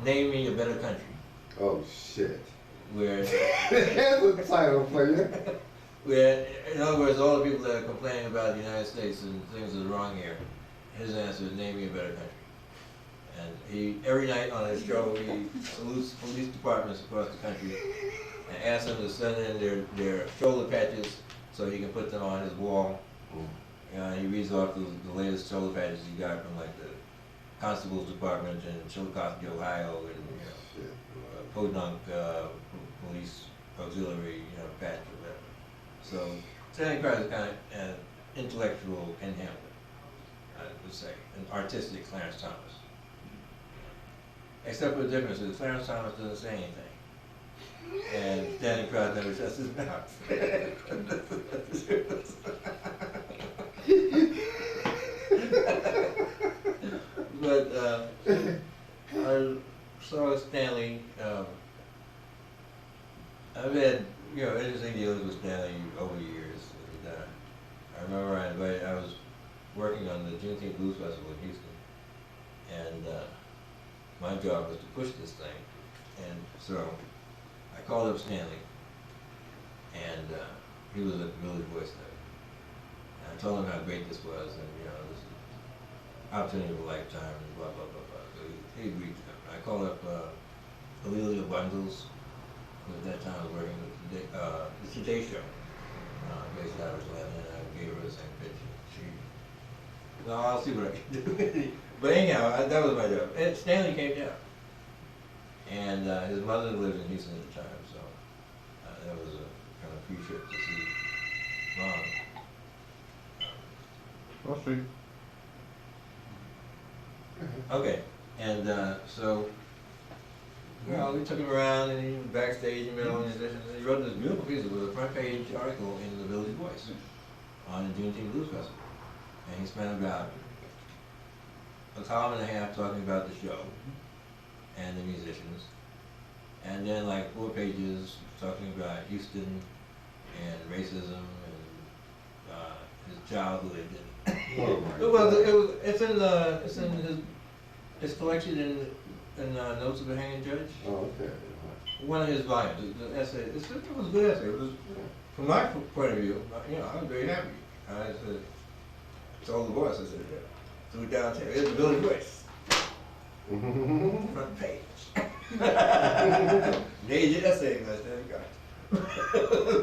Name Me a Better Country. Oh shit. Where There's a title for you. Where, in other words, all the people that are complaining about the United States and things are wrong here, his answer is name me a better country. And he, every night on his show, he salutes police departments across the country and asks them to send in their shoulder patches so he can put them on his wall. He reads off the latest shoulder patches he got from like the Constable's Department in Chillicothe, Ohio, and Podunk Police Auxiliary, patch or whatever. So Stanley Crouch is kind of an intellectual Ken Hamlin, I would say, an artistic Clarence Thomas. Except for the difference is Clarence Thomas doesn't say anything, and Stanley Crouch never shuts his mouth. But I saw Stanley. I've had interesting dealings with Stanley over the years. And, I remember I was working on the Juneteenth Blues Festival in Houston, and my job was to push this thing. And so I called up Stanley, and he was at the Village Voice there. And I told him how great this was, and this is opportunity of a lifetime, and blah blah blah blah. So he agreed to it. I called up Alelia Bundles, who at that time was working with the Today Show, based out of Atlanta, and I gave her the same pitch. No, I'll see what I can do. But anyhow, that was my job. And Stanley came down, and his mother lived in Houston at the time, so that was a kind of free trip to see Mom. I'll see. Okay, and so, we took him around, and he was backstage in Maryland, and he wrote this beautiful piece. It was a front page article in the Village Voice on the Juneteenth Blues Festival. And he spent about a column and a half talking about the show and the musicians, and then like 4 pages talking about Houston and racism and his childhood. Oh my God. It's in his It's collected in Notes of a Hanging Judge. Oh, okay. One of his volumes, the essay, it was a good essay. It was, from my point of view, I was very happy. I said, told the boss, I said, yeah, threw it down there. It's Billy Grace. Front page. Major essay, I said, God.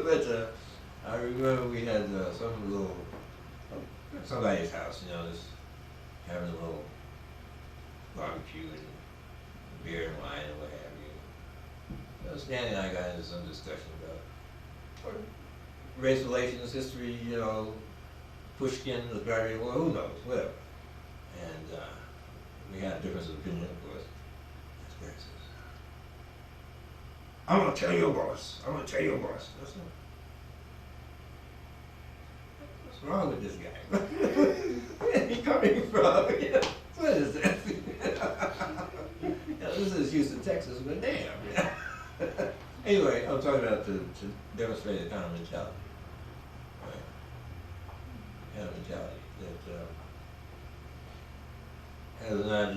But I remember we had some little, somebody's house, just having a little barbecue and beer and wine and what have you. Stanley and I got into some discussion about race relations, history, Pushkin, the Barbarian War, who knows, whatever. And we had a difference of opinion, of course. That's where it says, I'm gonna tell your boss. I'm gonna tell your boss. That's not. What's wrong with this guy? Where is he coming from? What is this? This is Houston, Texas, but damn. Anyway, I'm talking about to demonstrate the kind of mentality. Right? Kind of mentality that has not,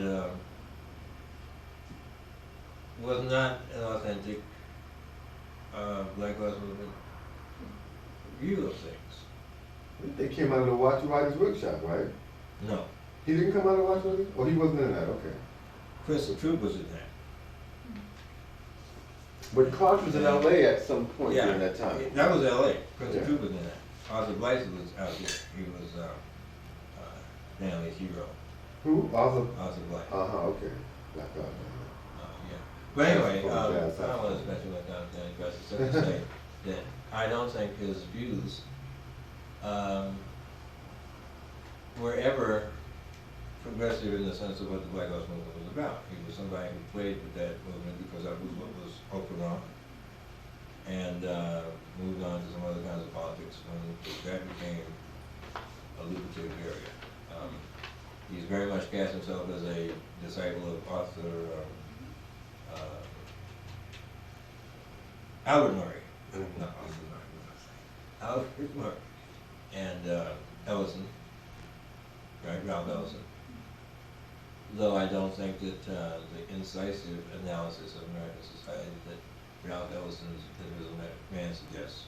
was not an authentic Black Lives Movement view of things. They came out of the Watch Writers Workshop, right? No. He didn't come out of Watch Writers? Oh, he wasn't in that, okay. Crystal Troop was in that. But Clark was in LA at some point Yeah, during that time. that was LA. Crystal Yeah. Troop was in that. Arthur Blythe was out here. He was Stanley's hero. Who? Arthur? Arthur Blythe. Okay. Black Lives Yeah. But anyway, From I jazz, don't want to spend too much time on Stanley Press, except to say that I don't think his views were ever progressive in the sense of what the Black Lives Movement was about. He was somebody who played with that movement because that was what was open on, and moved on to some other kinds of politics when that became a lucrative area. He's very much cast himself as a disciple of Arthur Albert Murray, not Arthur Murray, Albert Murray, and Ellison, right, Ralph Ellison. Though I don't think that the incisive analysis of American society that Ralph Ellison's Invisible Man suggests,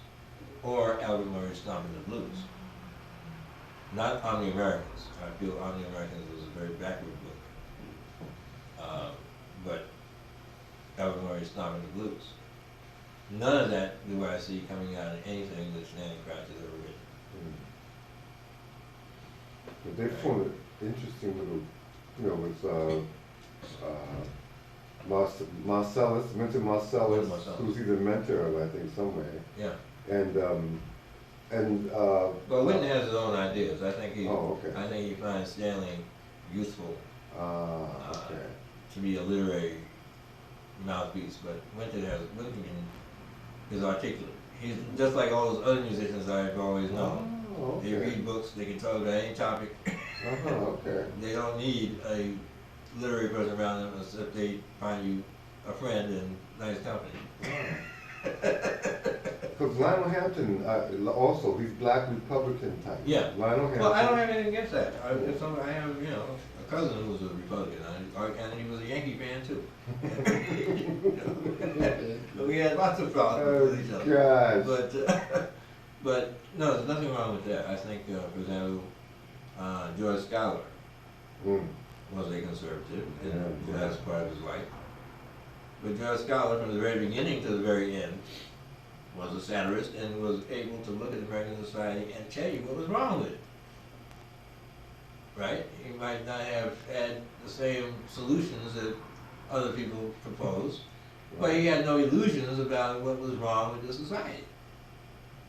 or Albert Murray's Stomping the Blues. Not On the Americans. I feel On the Americans was a very backward book. But Albert Murray's Stomping the Blues. None of that do I see coming out of anything that Stanley Crouch has ever written. But they formed an interesting little, with Marcellus, Mentor Marcellus, who's he's a mentor of, I think, somewhere. Yeah. And Well, Whitten has his own ideas. I think he. Oh, okay. I think he finds Stanley useful okay. to be a literary mouthpiece, but Whitten is articulate. He's just like all those other musicians I've always known. Oh, okay. They read books. They can talk about any topic. Okay. They don't need a literary person around them except they find you a friend and nice company. Because Lionel Hampton, also, he's Black Republican type. Yeah. Lionel Hampton. Well, I don't have anything against that. I have, a cousin who was a Republican, and he was a Yankee fan too. We had lots of problems with each other. Gosh. But no, there's nothing wrong with that. I think, for example, George Schuyler was a conservative, and that's part of his life. But George Schuyler, from the very beginning to the very end, was a satirist and was able to look at American society and tell you what was wrong with it. Right? He might not have had the same solutions that other people proposed, but he had no illusions about what was wrong with the society.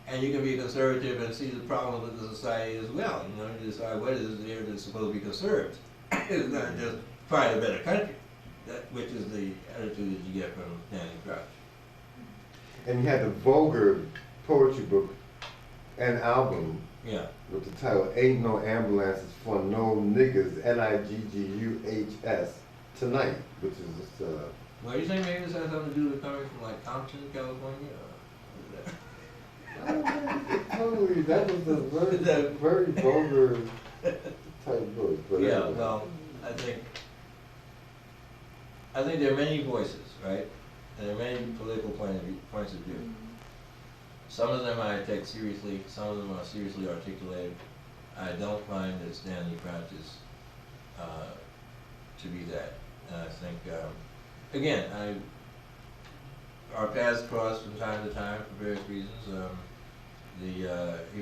And you can be a conservative and see the problem with the society as well. You decide what is there that's supposed to be conserved. It's not just find a better country, which is the attitude that you get from Stanley Crouch. And you had the Vulgar poetry book and album with the title Ain't No Ambulances for No Niggas, Nigguhs, Tonight, which is just Well, you think maybe this has something to do with coming from like Compton, California? Totally, that was a very vulgar type book. But yeah, anyway. well, I think I think there are many voices, right? And there are many political points of view. Some of them I take seriously, some of them are seriously articulated. I don't find that Stanley Crouch is to be that. And I think, again, our paths crossed from time to time for various reasons. He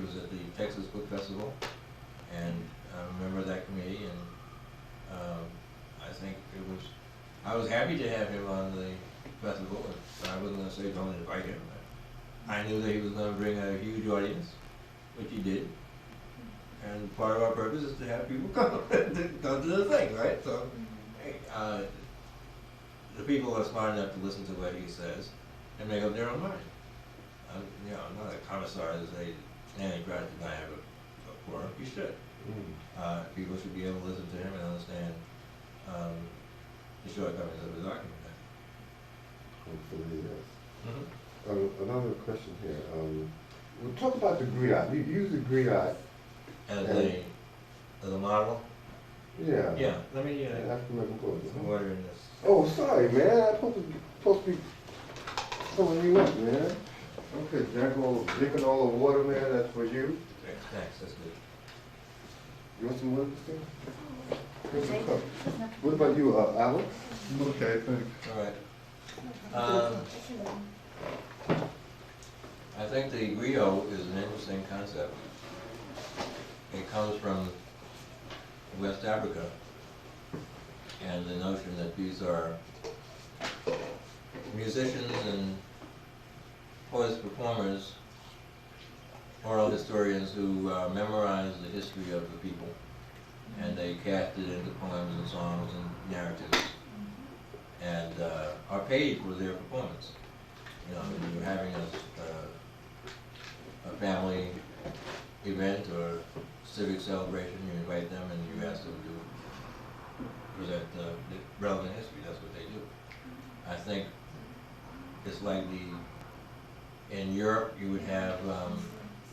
was at the Texas Book Festival, and I remember that committee, and I think I was happy to have him on the festival. I wasn't going to say don't invite him. I knew that he was going to bring a huge audience, which he did. And part of our purpose is to have people come to the thing, right? So, hey, the people are smart enough to listen to what he says and make up their own mind. I'm not a commissar to say Stanley Crouch did not have a forum. He should. People should be able to listen to him and understand the shortcomings of his argument. Hopefully, yes. Another question here. We'll talk about the griot. You use the griot as a model. Yeah. Yeah. Let me African American poetry. some water in this. Oh, sorry, man. I'm supposed to be filling you up, man. Okay, drinking all the water, man. That's for you. Thanks. That's good. You want some water, Christine? Here's a cup. What about you, Alex? Okay, thanks. All right. I think the griot is an interesting concept. It comes from West Africa, and the notion that these are musicians and poets, performers, oral historians who memorize the history of the people, and they cast it into poems and songs and narratives, and are paid for their performance. When you're having a family event or civic celebration, you invite them and you ask them to present the relevant history. That's what they do. I think it's like in Europe you would have,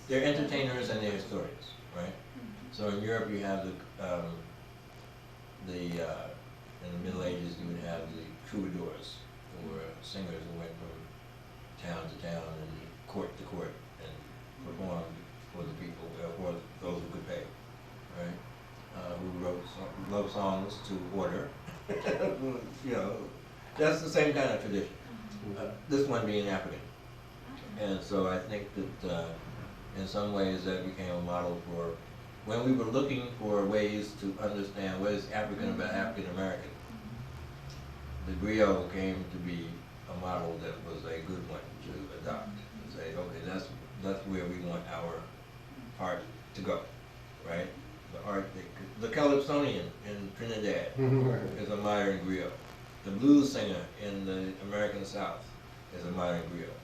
they're entertainers and they're historians, right? So in Europe you have in the Middle Ages you would have the troubadours, who were singers who went from town to town and court to court and performed for the people, for those who could pay, right? Who wrote love songs to order. That's the same kind of tradition. This one being African. And so I think that in some ways that became a model for, when we were looking for ways to understand what is African about African American, the griot came to be a model that was a good one to adopt and say, okay, that's where we want our art to go, right? The art, the Calypsonian in Trinidad is a modern griot. The blues singer in the American South is a modern griot.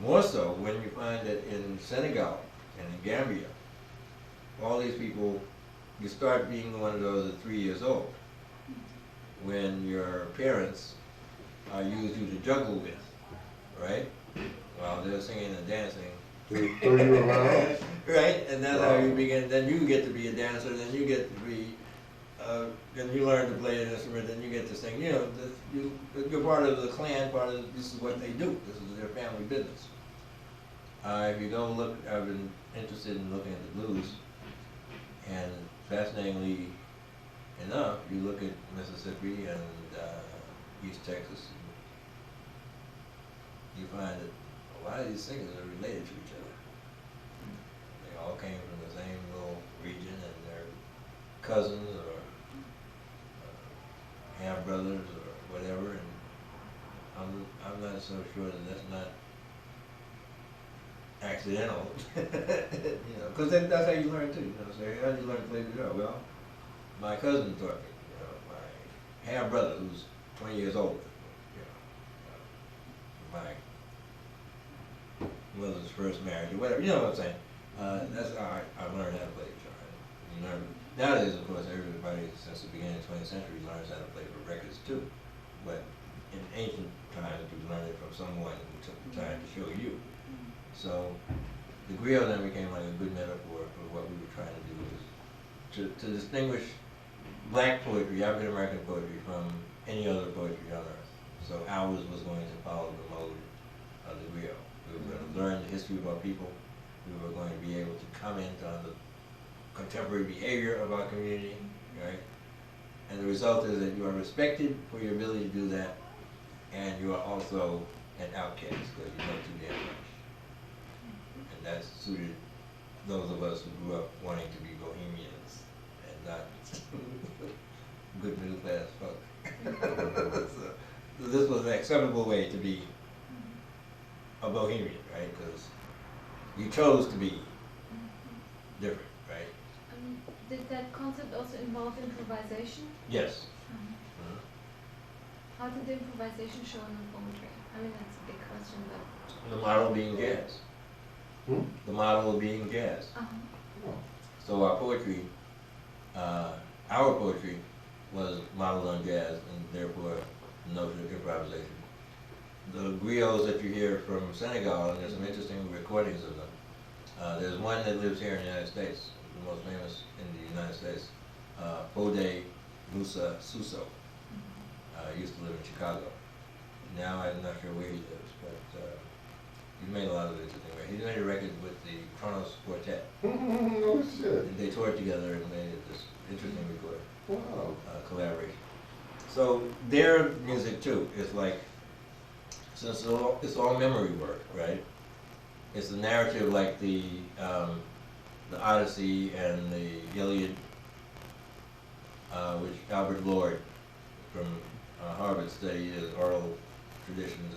More so when you find that in Senegal and in Gambia, all these people, you start being one of those at 3 years old, when your parents use you to juggle with, right? While they're singing and dancing. They throw you around? Right, and that's how you begin. Then you get to be a dancer, then you get to be, then you learn to play an instrument, then you get to sing. You're part of the clan, this is what they do. This is their family business. If you go look, I've been interested in looking at the blues, and fascinatingly enough, you look at Mississippi and East Texas, and you find that a lot of these singers are related to each other. They all came from the same little region, and they're cousins or half brothers or whatever. And I'm not so sure that that's not accidental, because that's how you learn too. So how do you learn to play the guitar? Well, my cousin taught me. My half brother, who's 20 years older. My mother's first marriage or whatever. You know what I'm saying? That's how I learned how to play guitar. Nowadays, of course, everybody since the beginning of the 20th century learns how to play for records too. But in ancient times, you learned it from someone who took the time to show you. So the griot then became like a good metaphor for what we were trying to do, is to distinguish black poetry, African American poetry, from any other poetry on earth. So ours was going to follow the mode of the griot. We were going to learn the history of our people. We were going to be able to comment on the contemporary behavior of our community, right? And the result is that you are respected for your ability to do that, and you are also an outcast because you know too damn much. And that suited those of us who grew up wanting to be bohemians and not good middle class folk. So this was an acceptable way to be a bohemian, right? Because you chose to be different, right? Did that concept also involve improvisation? Yes. How did the improvisation show in the poetry? I mean, that's a big question, but... The model being jazz. The model being jazz. So our poetry was modeled on jazz, and therefore the notion of improvisation. The griots that you hear from Senegal, and there's some interesting recordings of them. There's one that lives here in the United States, the most famous in the United States, Fode Musa Suso. Used to live in Chicago. Now I'm not sure where he lives, but he made a lot of interesting records. He made a record with the Kronos Quartet. Oh shit. And they toured together and made this interesting recording. Wow. Collaboration. So their music too is like, since it's all memory work, right? It's a narrative like the Odyssey and the Iliad, which Albert Lord from Harvard studied as oral traditions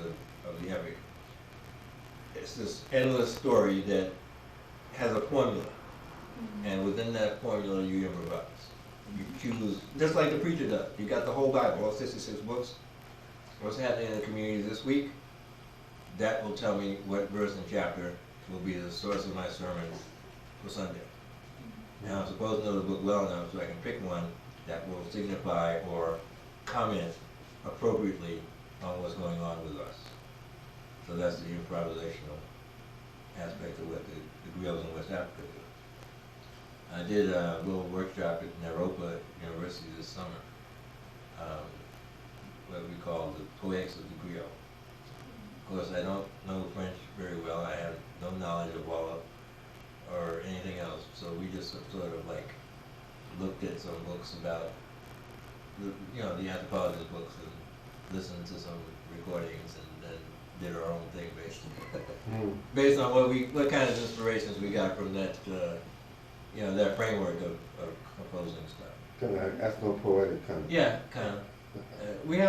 of the epic. It's this endless story that has a formula, and within that formula you improvise. You choose, just like the preacher does. You got the whole Bible, all 66 books. What's happening in the community this week? That will tell me what verse and chapter will be the source of my sermon for Sunday. Now I'm supposed to know the book well enough so I can pick one that will signify or comment appropriately on what's going on with us. So that's the improvisational aspect of what the griots in West Africa do. I did a little workshop at Naropa University this summer, what we call the Poetics of the Griot. Of course, I don't know French very well. I have no knowledge of Wallop or anything else. So we just sort of like looked at some books about the anthropologist books and listened to some recordings and then did our own thing based on what kind of inspirations we got from that that framework of composing stuff. Kind of ethno-poetic kind of. Yeah, kind of. We have